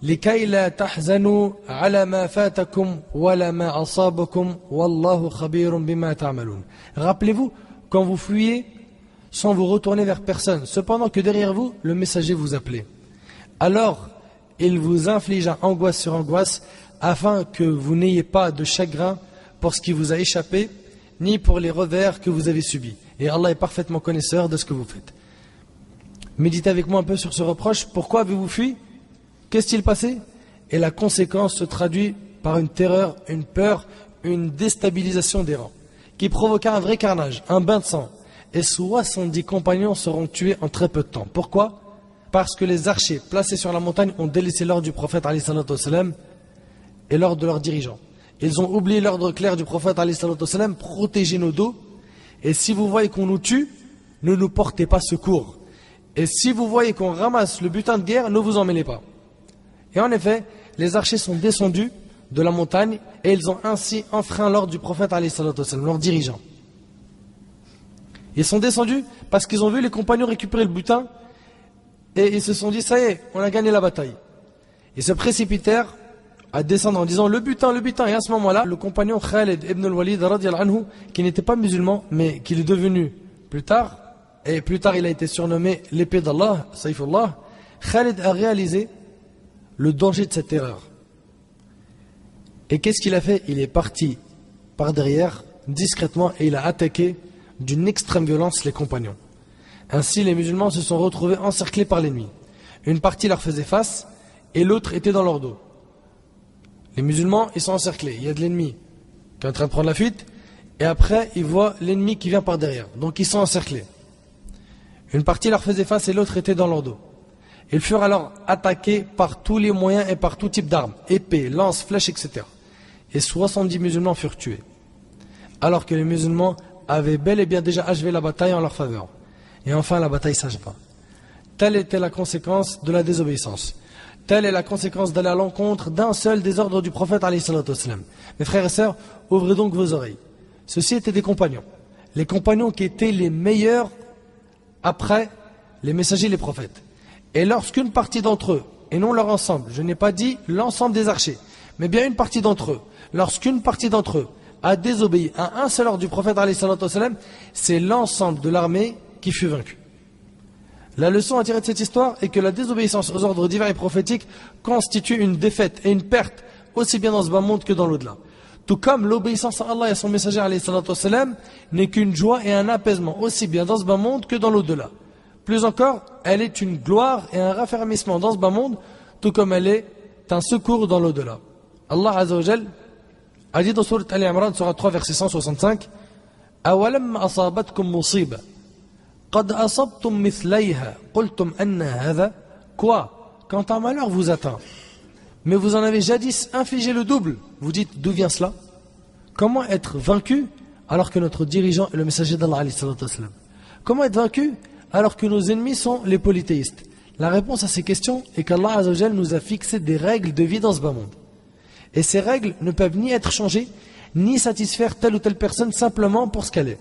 لِكَيْ لَا تَحْزَنُوا عَلَى مَا فَاتَكُمْ وَلَا مَا أَصَابَكُمْ وَاللَّهُ خَبِيرٌ بِمَا تَعْمَلُونَ. Rappelez-vous, quand vous fuyez, sans vous retourner vers personne, cependant que derrière vous, le messager vous appelait. Alors, il vous infligea angoisse sur angoisse, afin que vous n'ayez pas de chagrin pour ce qui vous a échappé, ni pour les revers que vous avez subis. Et Allah est parfaitement connaisseur de ce que vous faites. Méditez avec moi un peu sur ce reproche. Pourquoi avez-vous fui? Qu'est-ce-t-il passé? Et la conséquence se traduit par une terreur, une peur, une déstabilisation des rangs, qui provoqua un vrai carnage, un bain de sang. Et 70 compagnons seront tués en très peu de temps. Pourquoi? Parce que les archers placés sur la montagne ont délaissé l'ordre du prophète alayhi salatu wassalam et l'ordre de leurs dirigeants. Ils ont oublié l'ordre clair du prophète alayhi salatu wassalam, protégez nos dos, et si vous voyez qu'on nous tue, ne nous portez pas secours. Et si vous voyez qu'on ramasse le butin de guerre, ne vous en mêlez pas. Et en effet, les archers sont descendus de la montagne et ils ont ainsi enfreint l'ordre du prophète alayhi salatu wassalam, leurs dirigeants. Ils sont descendus parce qu'ils ont vu les compagnons récupérer le butin et ils se sont dit, ça y est, on a gagné la bataille. Ils se précipitèrent à descendre en disant le butin. Et à ce moment-là, le compagnon Khalid ibn al-Walid radiyallahu anhu, qui n'était pas musulman mais qui l'est devenu plus tard, et plus tard il a été surnommé l'épée d'Allah, Saifullah, Khalid a réalisé le danger de cette erreur. Et qu'est-ce qu'il a fait? Il est parti par derrière, discrètement, et il a attaqué d'une extrême violence les compagnons. Ainsi, les musulmans se sont retrouvés encerclés par l'ennemi. Une partie leur faisait face, et l'autre était dans leur dos. Les musulmans, ils sont encerclés. Il y a de l'ennemi qui est en train de prendre la fuite, et après, ils voient l'ennemi qui vient par derrière. Donc, ils sont encerclés. Une partie leur faisait face, et l'autre était dans leur dos. Ils furent alors attaqués par tous les moyens et par tout type d'armes, épées, lances, flèches, etc. Et 70 musulmans furent tués. Alors que les musulmans avaient bel et bien déjà achevé la bataille en leur faveur. Et enfin, la bataille s'acheva. Telle était la conséquence de la désobéissance. Telle est la conséquence d'aller à l'encontre d'un seul des ordres du prophète alayhi salatu wassalam. Mes frères et sœurs, ouvrez donc vos oreilles. Ceux-ci étaient des compagnons. Les compagnons qui étaient les meilleurs après les messagers et les prophètes. Et lorsqu'une partie d'entre eux, et non leur ensemble, je n'ai pas dit l'ensemble des archers, mais bien une partie d'entre eux, lorsqu'une partie d'entre eux a désobéi à un seul ordre du prophète alayhi salatu wassalam, c'est l'ensemble de l'armée qui fut vaincue. La leçon à tirer de cette histoire est que la désobéissance aux ordres divins et prophétiques constitue une défaite et une perte aussi bien dans ce bas monde que dans l'au-delà. Tout comme l'obéissance à Allah et à son messager alayhi salatu wassalam n'est qu'une joie et un apaisement aussi bien dans ce bas monde que dans l'au-delà. Plus encore, elle est une gloire et un raffermissement dans ce bas monde, tout comme elle est un secours dans l'au-delà. Allah Azza wa Jal a dit dans Surat Al-Imran, Surat 3, verset 165, أَوَلَمَّ أَصَابَتْكُمْ مُصِيبَةٌ قَدْ أَصَبْتُمْ مِثْلَيْهَا قُلْتُمْ أَنَّ هَذَا. Quoi? Quand un malheur vous atteint, mais vous en avez jadis infligé le double, vous dites d'où vient cela? Comment être vaincu alors que notre dirigeant est le messager d'Allah alayhi salatu wassalam? Comment être vaincu alors que nos ennemis sont les polythéistes? La réponse à ces questions est qu'Allah Azza wa Jal nous a fixé des règles de vie dans ce bas monde. Et ces règles ne peuvent ni être changées, ni satisfaire telle ou telle personne simplement pour ce qu'elle est.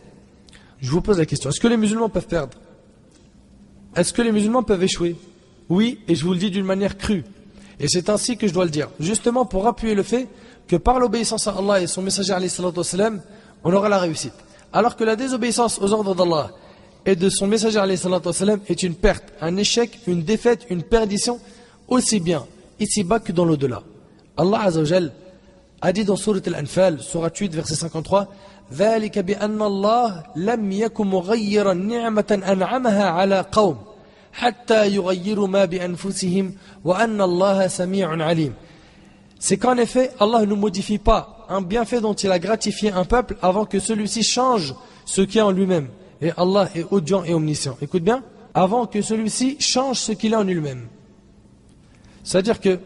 Je vous pose la question, est-ce que les musulmans peuvent perdre? Est-ce que les musulmans peuvent échouer? Oui, et je vous le dis d'une manière crue. Et c'est ainsi que je dois le dire, justement pour appuyer le fait que par l'obéissance à Allah et son messager alayhi salatu wassalam, on aura la réussite. Alors que la désobéissance aux ordres d'Allah et de son messager alayhi salatu wassalam est une perte, un échec, une défaite, une perdition, aussi bien ici-bas que dans l'au-delà. Allah Azza wa Jal a dit dans Surat Al-Anfal, Surat 8, verset 53, ذلك بأن الله لم يكن مغيرا نعمة أنعمها على قوم حتى يغيروا ما بأنفسهم وأن الله سميع عليم. C'est qu'en effet, Allah ne modifie pas un bienfait dont il a gratifié un peuple avant que celui-ci change ce qui est en lui-même. Et Allah est audient et omniscient. Écoute bien, avant que celui-ci change ce qu'il est en lui-même. C'est-à-dire que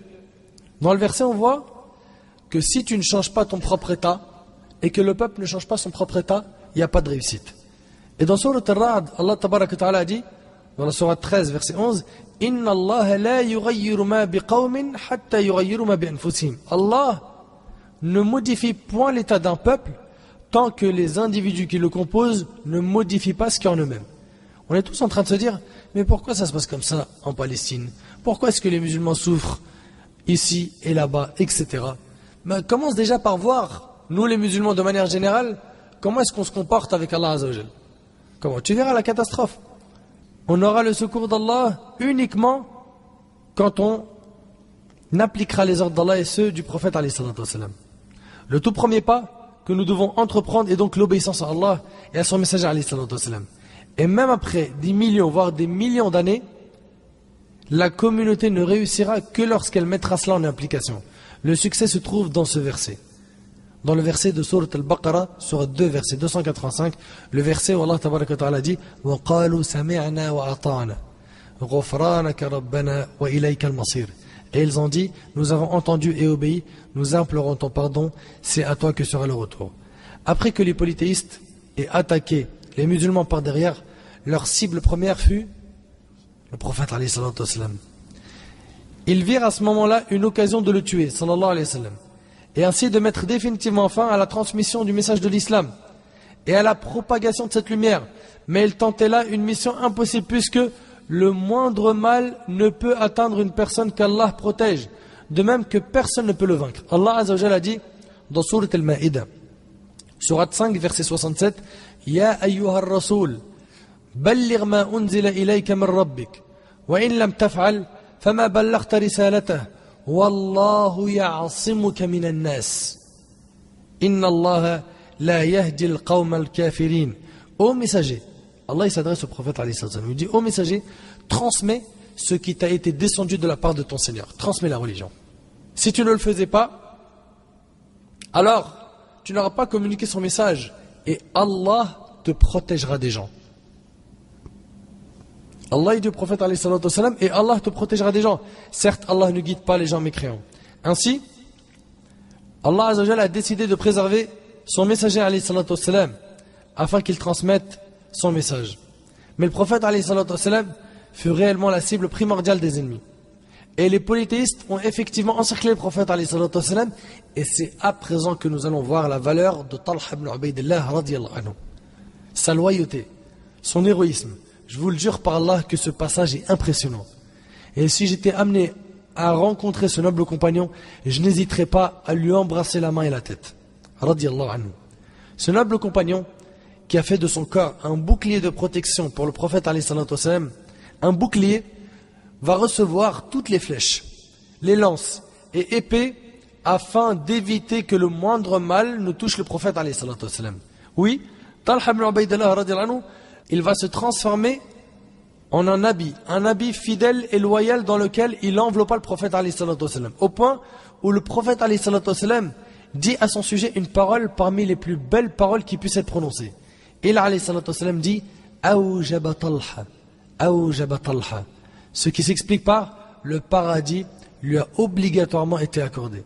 dans le verset, on voit que si tu ne changes pas ton propre état et que le peuple ne change pas son propre état, il n'y a pas de réussite. Et dans Sourate Al-Ra'd, Allah Tabaraka wa Ta'ala a dit, dans la Sourate 13, verset 11, Inna Allah la yughayyiru ma biqawmin hatta yughayyiru ma bi anfusihim. Allah ne modifie point l'état d'un peuple tant que les individus qui le composent ne modifient pas ce qu'il y a en eux-mêmes. On est tous en train de se dire, mais pourquoi ça se passe comme ça en Palestine? Pourquoi est-ce que les musulmans souffrent ici et là-bas, etc. Mais commence déjà par voir, nous les musulmans de manière générale, comment est-ce qu'on se comporte avec Allah Azza wa Jal. Comment? Tu verras la catastrophe. On aura le secours d'Allah uniquement quand on appliquera les ordres d'Allah et ceux du prophète alayhi salatu wassalam. Le tout premier pas que nous devons entreprendre est donc l'obéissance à Allah et à son messager alayhi salatu wassalam. Et même après des millions, voire des millions d'années, la communauté ne réussira que lorsqu'elle mettra cela en application. Le succès se trouve dans ce verset. Dans le verset de Sourate Al-Baqarah, sur 2, verset 285, le verset où Allah Tabaraka wa Ta'ala dit وَقَالُوا سَمِعْنَا وَأَطَعْنَا غُفْرَانَكَ رَبَّنَا وَإِلَيْكَ الْمَصِيرُ. Et ils ont dit, nous avons entendu et obéi, nous implorons ton pardon, c'est à toi que sera le retour. Après que les polythéistes aient attaqué les musulmans par derrière, leur cible première fut le prophète alayhi salatu wassalam. Ils virent à ce moment-là une occasion de le tuer, sallallahu alayhi wa sallam, et ainsi de mettre définitivement fin à la transmission du message de l'islam et à la propagation de cette lumière. Mais ils tentaient là une mission impossible puisque le moindre mal ne peut atteindre une personne qu'Allah protège, de même que personne ne peut le vaincre. Allah Azza wa Jalla a dit dans Sourate Al-Ma'ida, Sourate 5, verset 67, Ya ayyuha ar-rasoul, balligh ma unzila ilayka min rabbik, wa in lam taf'al, fama ballaghta risalatahu, wallahu ya'asimuka min an-nas. Inna Allah la yahdi al-qawma al-kafirin. Ô messager, Allah il s'adresse au prophète alayhi sallam. Il dit, ô messager, transmets ce qui t'a été descendu de la part de ton Seigneur. Transmets la religion. Si tu ne le faisais pas, alors tu n'auras pas communiqué son message et Allah te protégera des gens. Allah est du prophète alayhi sallam et Allah te protégera des gens. Certes, Allah ne guide pas les gens mécréants. Ainsi, Allah Azza wa Jalla a décidé de préserver son messager alayhi sallam afin qu'il transmette son message. Mais le prophète alayhi sallam fut réellement la cible primordiale des ennemis. Et les polythéistes ont effectivement encerclé le prophète alayhi sallam, et c'est à présent que nous allons voir la valeur de Talha ibn Ubaydillah radiyallahu anhu. Sa loyauté, son héroïsme. Je vous le jure par Allah que ce passage est impressionnant. Et si j'étais amené à rencontrer ce noble compagnon, je n'hésiterais pas à lui embrasser la main et la tête. Radiyallahu anhu. Ce noble compagnon qui a fait de son corps un bouclier de protection pour le prophète alayhi sallam, un bouclier va recevoir toutes les flèches, les lances et épées afin d'éviter que le moindre mal ne touche le prophète alayhi sallam. Oui, Talha ibn Ubaydillah radiyallahu anhu, il va se transformer en un habit fidèle et loyal dans lequel il enveloppa le prophète alayhi sallam, au point où le prophète alayhi sallam dit à son sujet une parole parmi les plus belles paroles qui puissent être prononcées. Il alayhi sallam dit Awjaba Talha, Awjaba Talha, ce qui s'explique par le paradis lui a obligatoirement été accordé.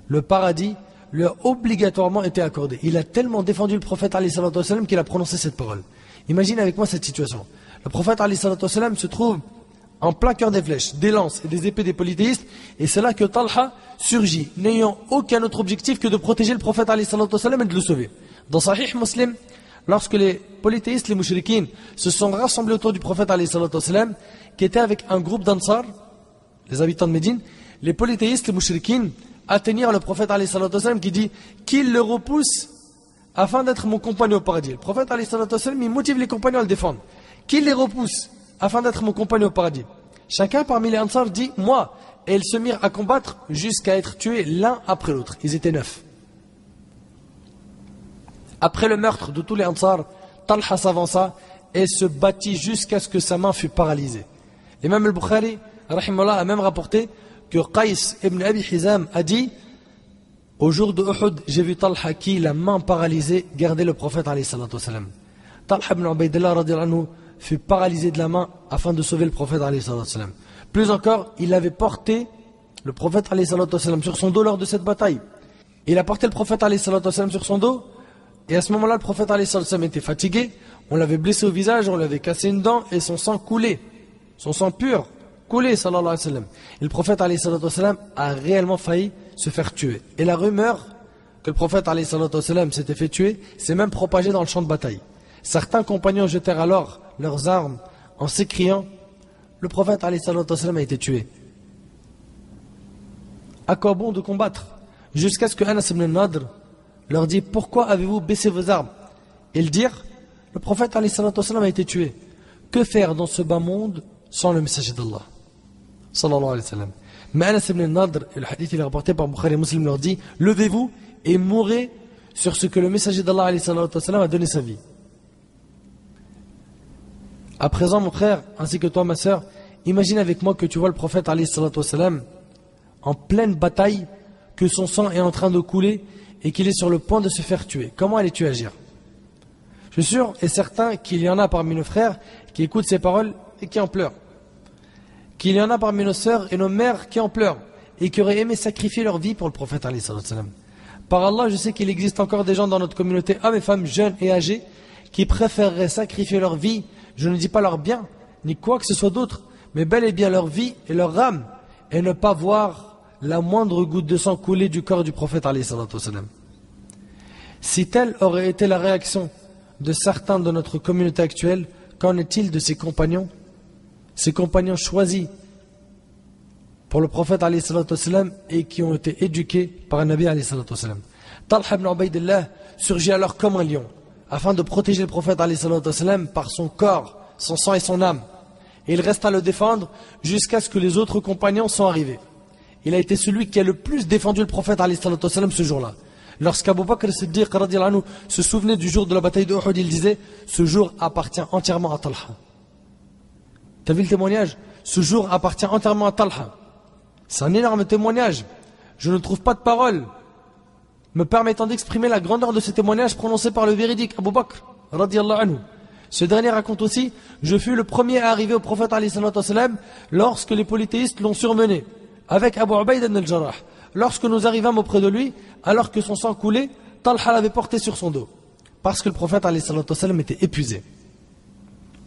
Le paradis lui a obligatoirement été accordé. Il a tellement défendu le prophète alayhi sallam qu'il a prononcé cette parole. Imagine avec moi cette situation. Le prophète alayhi sallam se trouve en plein cœur des flèches, des lances et des épées des polythéistes, et c'est là que Talha surgit, n'ayant aucun autre objectif que de protéger le prophète alayhi sallam et de le sauver. Dans Sahih Muslim, lorsque les polythéistes, les mouchriquines, se sont rassemblés autour du prophète alayhi sallam, qui était avec un groupe d'Ansar, les habitants de Médine, les polythéistes, les mouchriquines, atteignirent le prophète alayhi sallam qui dit qu'il le repousse afin d'être mon compagnon au paradis. Le prophète alayhi sallam, il motive les compagnons à le défendre. Qu'il les repousse afin d'être mon compagnon au paradis. Chacun parmi les Ansar dit moi, et ils se mirent à combattre jusqu'à être tués l'un après l'autre. Ils étaient 9. Après le meurtre de tous les Ansar, Talha s'avança et se battit jusqu'à ce que sa main fût paralysée. L'imam al-Bukhari rahimahullah, a même rapporté que Qais ibn Abi Hizam a dit au jour de Uhud, j'ai vu Talha qui, la main paralysée, gardait le prophète alayhi salatu wassalam. Talha ibn Ubaydillah radiyallahu anhu fut paralysé de la main afin de sauver le prophète alayhi salatu wassalam. Plus encore, il avait porté le prophète alayhi salatu wassalam sur son dos lors de cette bataille. Il a porté le prophète alayhi salatu wassalam sur son dos, et à ce moment-là, le prophète alayhi salatu wassalam était fatigué, on l'avait blessé au visage, on lui avait cassé une dent, et son sang coulait, son sang pur coulait, sallallahu alayhi wa sallam. Et le prophète alayhi salatu wassalam a réellement failli se faire tuer. Et la rumeur que le prophète alayhi salatu wassalam s'était fait tuer s'est même propagée dans le champ de bataille. Certains compagnons jetèrent alors leurs armes en s'écriant: le prophète alayhi salatu wassalam a été tué. À quoi bon de combattre? Jusqu'à ce que Anas ibn Nadr leur dit: pourquoi avez-vous baissé vos armes? Et ils dirent: le prophète alayhi salatu wassalam a été tué. Que faire dans ce bas monde sans le messager d'Allah? Sallallahu alayhi wa sallam. Mais Anas ibn Nadr, et le hadith il est rapporté par Bukhari et Muslim, leur dit: levez-vous et mourrez sur ce que le messager d'Allah alayhi salatu wassalam a donné sa vie. À présent, mon frère, ainsi que toi, ma sœur, imagine avec moi que tu vois le prophète alayhi salatu wassalam en pleine bataille, que son sang est en train de couler et qu'il est sur le point de se faire tuer. Comment allais-tu agir? Je suis sûr et certain qu'il y en a parmi nos frères qui écoutent ces paroles et qui en pleurent. Qu'il y en a parmi nos sœurs et nos mères qui en pleurent et qui auraient aimé sacrifier leur vie pour le prophète alayhi salatu wassalam. Par Allah, je sais qu'il existe encore des gens dans notre communauté, hommes et femmes jeunes et âgés, qui préféreraient sacrifier leur vie, je ne dis pas leur bien, ni quoi que ce soit d'autre, mais bel et bien leur vie et leur âme, et ne pas voir la moindre goutte de sang couler du corps du prophète alayhi salatu wassalam. Si telle aurait été la réaction de certains de notre communauté actuelle, qu'en est-il de ces compagnons choisis pour le prophète alayhi salatu wassalam et qui ont été éduqués par un Nabi alayhi salatu wassalam? Talha ibn Ubaydillah surgit alors comme un lion afin de protéger le prophète alayhi salatu wassalam par son corps, son sang et son âme. Et il resta à le défendre jusqu'à ce que les autres compagnons soient arrivés. Il a été celui qui a le plus défendu le prophète alayhi salatu wassalam ce jour-là. Lorsqu'Abu Bakr Siddiq radiyallahu anhu se souvenait du jour de la bataille de Uhud, il disait: ce jour appartient entièrement à Talha. T'as vu le témoignage? Ce jour appartient entièrement à Talha. C'est un énorme témoignage. Je ne trouve pas de paroles me permettant d'exprimer la grandeur de ce témoignage prononcé par le véridique Abu Bakr radiyallahu anhu. Ce dernier raconte aussi: je fus le premier à arriver au prophète alayhi salatu wassalam lorsque les polythéistes l'ont surmené avec Abu Ubayd ibn al-Jarrah. Lorsque nous arrivâmes auprès de lui, alors que son sang coulait, Talha l'avait porté sur son dos, parce que le prophète alayhi salatu wassalam était épuisé.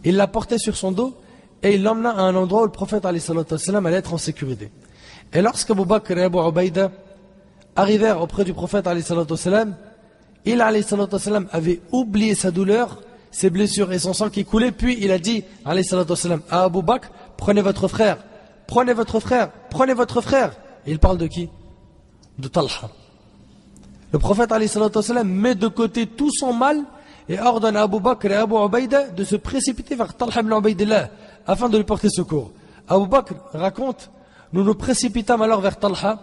Il l'a porté sur son dos et il l'emmena à un endroit où le prophète alayhi salatu wassalam allait être en sécurité. Et lorsqu'Abu Bakr et Abu Ubayda arrivèrent auprès du prophète alayhi salatu wassalam, il alayhi salatu wassalam avait oublié sa douleur, ses blessures et son sang qui coulait, puis il a dit alayhi salatu wassalam à Abu Bakr: prenez votre frère, prenez votre frère, prenez votre frère. Et il parle de qui? De Talha. Le prophète alayhi salatu wassalam met de côté tout son mal et ordonne à Abu Bakr et Abu Ubayda de se précipiter vers Talha ibn Ubaydillah afin de lui porter secours. Abu Bakr raconte: nous nous précipitâmes alors vers Talha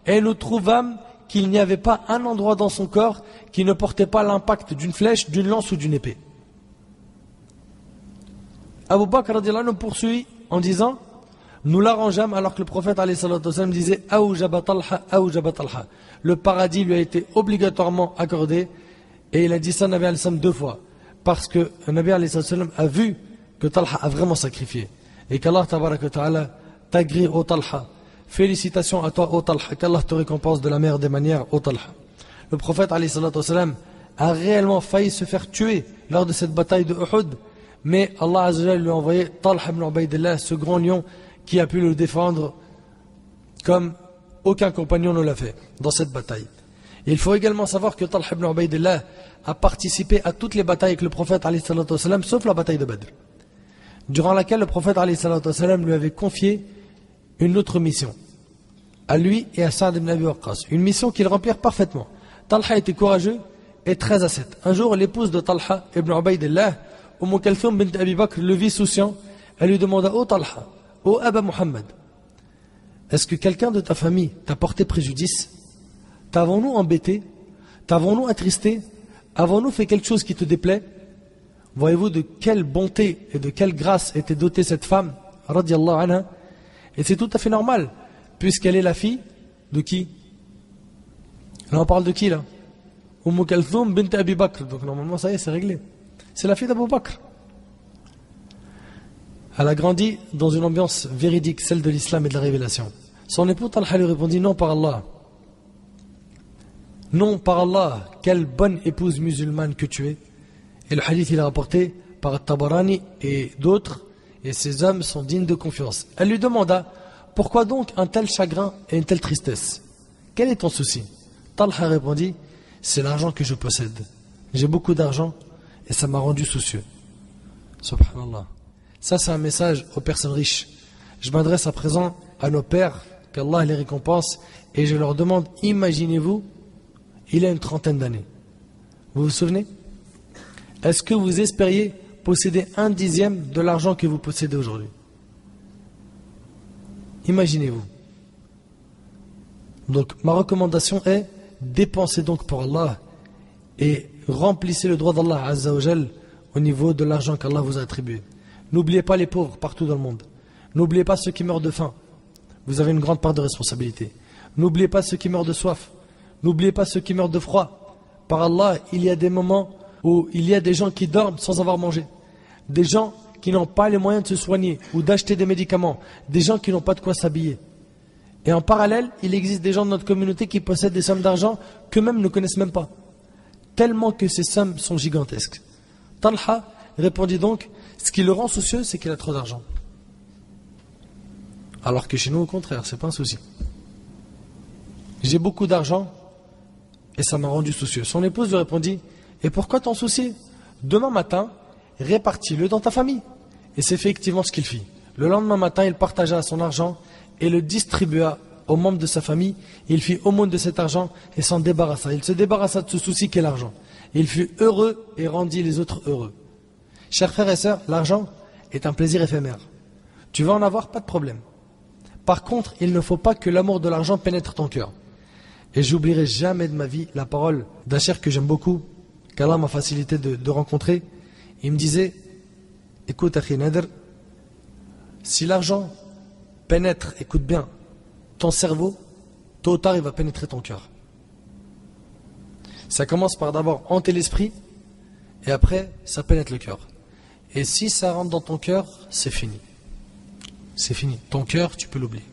et nous trouvâmes qu'il n'y avait pas un endroit dans son corps qui ne portait pas l'impact d'une flèche, d'une lance ou d'une épée. Abu Bakr radiyallahu anhu poursuit en disant: nous l'arrangeâmes alors que le prophète alayhi salatu wassalam disait: Aoujaba Talha, Aoujaba Talha. Le paradis lui a été obligatoirement accordé, et il a dit ça Nabi alayhi salam 2 fois, parce que Nabi alayhi salam a vu que Talha a vraiment sacrifié, et qu'Allah tabaraka ta'ala t'agrée au Talha. Félicitations à toi, ô Talha, qu'Allah te récompense de la meilleure des manières, ô Talha. Le prophète alayhi salatu wassalam a réellement failli se faire tuer lors de cette bataille de Uhud, mais Allah azza wa jalla lui a envoyé Talha ibn Ubaydillah, ce grand lion qui a pu le défendre comme aucun compagnon ne l'a fait dans cette bataille. Et il faut également savoir que Talha ibn Ubaydillah a participé à toutes les batailles avec le prophète alayhi salatu wassalam, sauf la bataille de Badr, durant laquelle le prophète alayhi salatu wassalam lui avait confié une autre mission, à lui et à Sa'd ibn Abi Waqqas, une mission qu'ils remplirent parfaitement. Talha était courageux et très ascète. Un jour, l'épouse de Talha ibn Ubaydillah, Kalthum bint Abi Bakr, le vit souciant. Elle lui demanda: ô Talha, ô Aba Muhammad, est-ce que quelqu'un de ta famille t'a porté préjudice? T'avons-nous embêté? T'avons-nous attristé? Avons-nous fait quelque chose qui te déplaît? Voyez-vous de quelle bonté et de quelle grâce était dotée cette femme, radiyallahu anha. Et c'est tout à fait normal, puisqu'elle est la fille de qui? Là on parle de qui là? Kalthum bint Abi Bakr. Donc normalement ça y est, c'est réglé. C'est la fille d'Abu Bakr. Elle a grandi dans une ambiance véridique, celle de l'islam et de la révélation. Son époux Talha lui répondit: non par Allah. Non par Allah, quelle bonne épouse musulmane que tu es. Et le hadith il est rapporté par Tabarani et d'autres, et ces hommes sont dignes de confiance. Elle lui demanda: pourquoi donc un tel chagrin et une telle tristesse? Quel est ton souci? Talha répondit: c'est l'argent que je possède. J'ai beaucoup d'argent et ça m'a rendu soucieux. Subhanallah. Ça c'est un message aux personnes riches. Je m'adresse à présent à nos pères, qu'Allah les récompense, et je leur demande: imaginez-vous, il a une trentaine d'années. Vous vous souvenez? Est-ce que vous espériez posséder 1/10 de l'argent que vous possédez aujourd'hui? Imaginez-vous. Donc ma recommandation est: dépensez donc pour Allah et remplissez le droit d'Allah Azza wa Jal au niveau de l'argent qu'Allah vous a attribué. N'oubliez pas les pauvres partout dans le monde. N'oubliez pas ceux qui meurent de faim. Vous avez une grande part de responsabilité. N'oubliez pas ceux qui meurent de soif. N'oubliez pas ceux qui meurent de froid. Par Allah, il y a des moments où il y a des gens qui dorment sans avoir mangé. Des gens qui n'ont pas les moyens de se soigner ou d'acheter des médicaments. Des gens qui n'ont pas de quoi s'habiller. Et en parallèle, il existe des gens de notre communauté qui possèdent des sommes d'argent qu'eux-mêmes ne connaissent même pas. Tellement que ces sommes sont gigantesques. Talha répondit donc: ce qui le rend soucieux, c'est qu'il a trop d'argent. Alors que chez nous, au contraire, c'est pas un souci. J'ai beaucoup d'argent et ça m'a rendu soucieux. Son épouse lui répondit: et pourquoi t'en soucier? Demain matin, répartis-le dans ta famille. Et c'est effectivement ce qu'il fit. Le lendemain matin, il partagea son argent et le distribua aux membres de sa famille. Il fit aumône de cet argent et s'en débarrassa. Il se débarrassa de ce souci qu'est l'argent. Il fut heureux et rendit les autres heureux. Chers frères et sœurs, l'argent est un plaisir éphémère. Tu vas en avoir, pas de problème. Par contre, il ne faut pas que l'amour de l'argent pénètre ton cœur. Et j'oublierai jamais de ma vie la parole d'un cher que j'aime beaucoup, qu'Allah m'a facilité de rencontrer. Il me disait: écoute, Akhi Nader, si l'argent pénètre, écoute bien, ton cerveau, tôt ou tard il va pénétrer ton cœur. Ça commence par d'abord hanter l'esprit, et après ça pénètre le cœur. Et si ça rentre dans ton cœur, c'est fini. C'est fini. Ton cœur, tu peux l'oublier.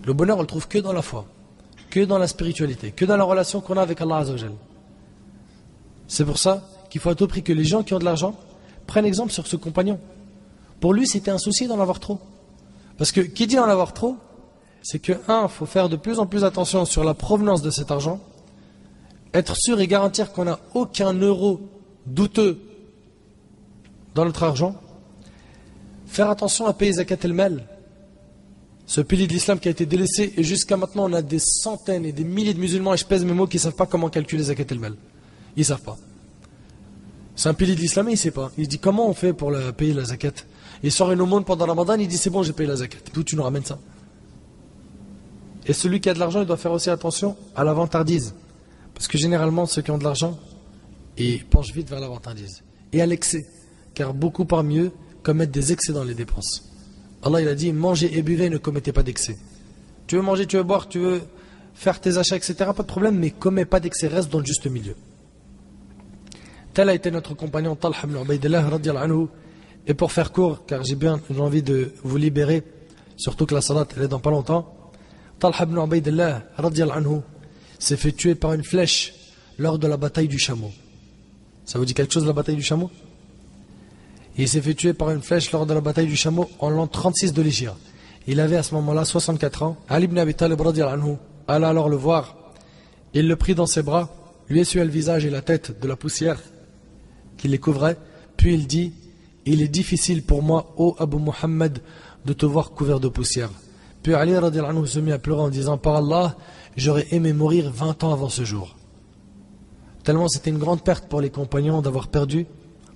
Le bonheur, on le trouve que dans la foi, que dans la spiritualité, que dans la relation qu'on a avec Allah Azza wa Jal. C'est pour ça qu'il faut à tout prix que les gens qui ont de l'argent prennent exemple sur ce compagnon. Pour lui, c'était un souci d'en avoir trop. Parce que qui dit en avoir trop, c'est que, il faut faire de plus en plus attention sur la provenance de cet argent, être sûr et garantir qu'on n'a aucun euro douteux dans notre argent, faire attention à payer zakat el-mal, ce pilier de l'islam qui a été délaissé, et jusqu'à maintenant on a des centaines et des milliers de musulmans, et je pèse mes mots, qui ne savent pas comment calculer zakat el-mal. Ils ne savent pas. C'est un pilier de l'islam et il ne sait pas. Il se dit: comment on fait pour payer la zakat? Il sort une aumône pendant Ramadan, il dit: c'est bon, j'ai payé la zakat. D'où tu nous ramènes ça? Et celui qui a de l'argent, il doit faire aussi attention à la vantardise. Parce que généralement, ceux qui ont de l'argent, ils penchent vite vers la vantardise. Et à l'excès. Car beaucoup parmi eux commettent des excès dans les dépenses. Allah il a dit: mangez et buvez, ne commettez pas d'excès. Tu veux manger, tu veux boire, tu veux faire tes achats, etc. Pas de problème, mais commets pas d'excès, reste dans le juste milieu. Tel a été notre compagnon Talha ibn Ubaydillah radiyallahu anhu. Et pour faire court, car j'ai envie de vous libérer, surtout que la salat elle est dans pas longtemps, Talha ibn Ubaydillah radiyallahu anhu s'est fait tuer par une flèche lors de la bataille du chameau. Ça vous dit quelque chose, la bataille du chameau? Il s'est fait tuer par une flèche lors de la bataille du chameau en l'an 36 de l'Hégire. Il avait à ce moment-là 64 ans. Ali ibn Abi Talib radiyallahu anhu alla alors le voir. Il le prit dans ses bras, lui essuya le visage et la tête de la poussière qui les couvrait, puis il dit: il est difficile pour moi, ô Abu Muhammad, de te voir couvert de poussière. Puis Ali radiyallahu anhu se mit à pleurer en disant: par Allah, j'aurais aimé mourir 20 ans avant ce jour. Tellement c'était une grande perte pour les compagnons d'avoir perdu.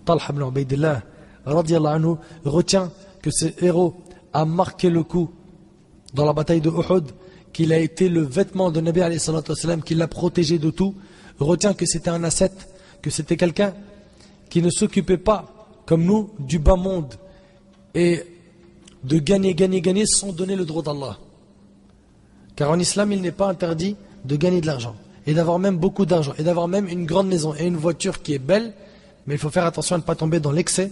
Talha ibn Ubaydillah radiyallahu anhu retient que ce héros a marqué le coup dans la bataille de Uhud, qu'il a été le vêtement de Nabi alayhi salatu wassalam, qu'il l'a protégé de tout, retient que c'était un ascète, que c'était quelqu'un qui ne s'occupait pas, comme nous, du bas monde et de gagner sans donner le droit d'Allah. Car en islam, il n'est pas interdit de gagner de l'argent et d'avoir même beaucoup d'argent et d'avoir même une grande maison et une voiture qui est belle, mais il faut faire attention à ne pas tomber dans l'excès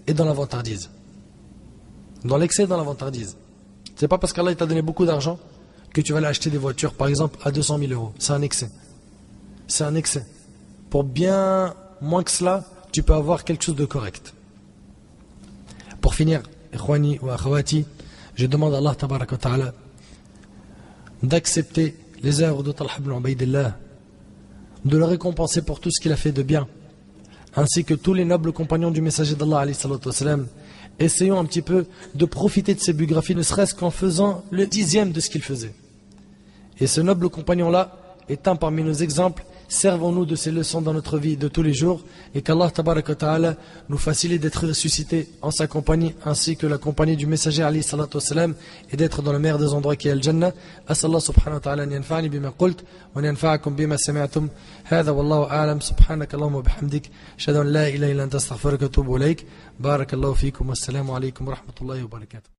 et dans la vantardise. Dans l'excès et dans la vantardise. C'est pas parce qu'Allah t'a donné beaucoup d'argent que tu vas aller acheter des voitures, par exemple, à 200 000 euros. C'est un excès. C'est un excès. Pour bien moins que cela, tu peux avoir quelque chose de correct. Pour finir, ikhwani wa akhawati, je demande à Allah tabaraka wa ta'ala d'accepter les œuvres de Talha ibn Ubaydillah, de le récompenser pour tout ce qu'il a fait de bien, ainsi que tous les nobles compagnons du messager d'Allah alayhi salatu wassalam. Essayons un petit peu de profiter de ces biographies, ne serait-ce qu'en faisant le 10e de ce qu'il faisait. Et ce noble compagnon-là est un parmi nos exemples. Servons-nous de ces leçons dans notre vie de tous les jours, et qu'Allah tabaraka wa ta'ala nous facilite d'être ressuscités en sa compagnie, ainsi que la compagnie du messager alayhi salatu wassalam, et d'être dans le meilleur des endroits qui est le Jannah. As'Allah subhanahu wa ta'ala an yanfa'ani bima qult wa an yanfa'akum bima sami'tum. Hadha wallahu a'lam. Subhanaka Allahumma wa bihamdik, ashhadu an la ilaha illa anta astaghfiruka wa atubu ilayk. Barakallahu fikum, wassalamu alaykum wa rahmatullahi wa barakatuh.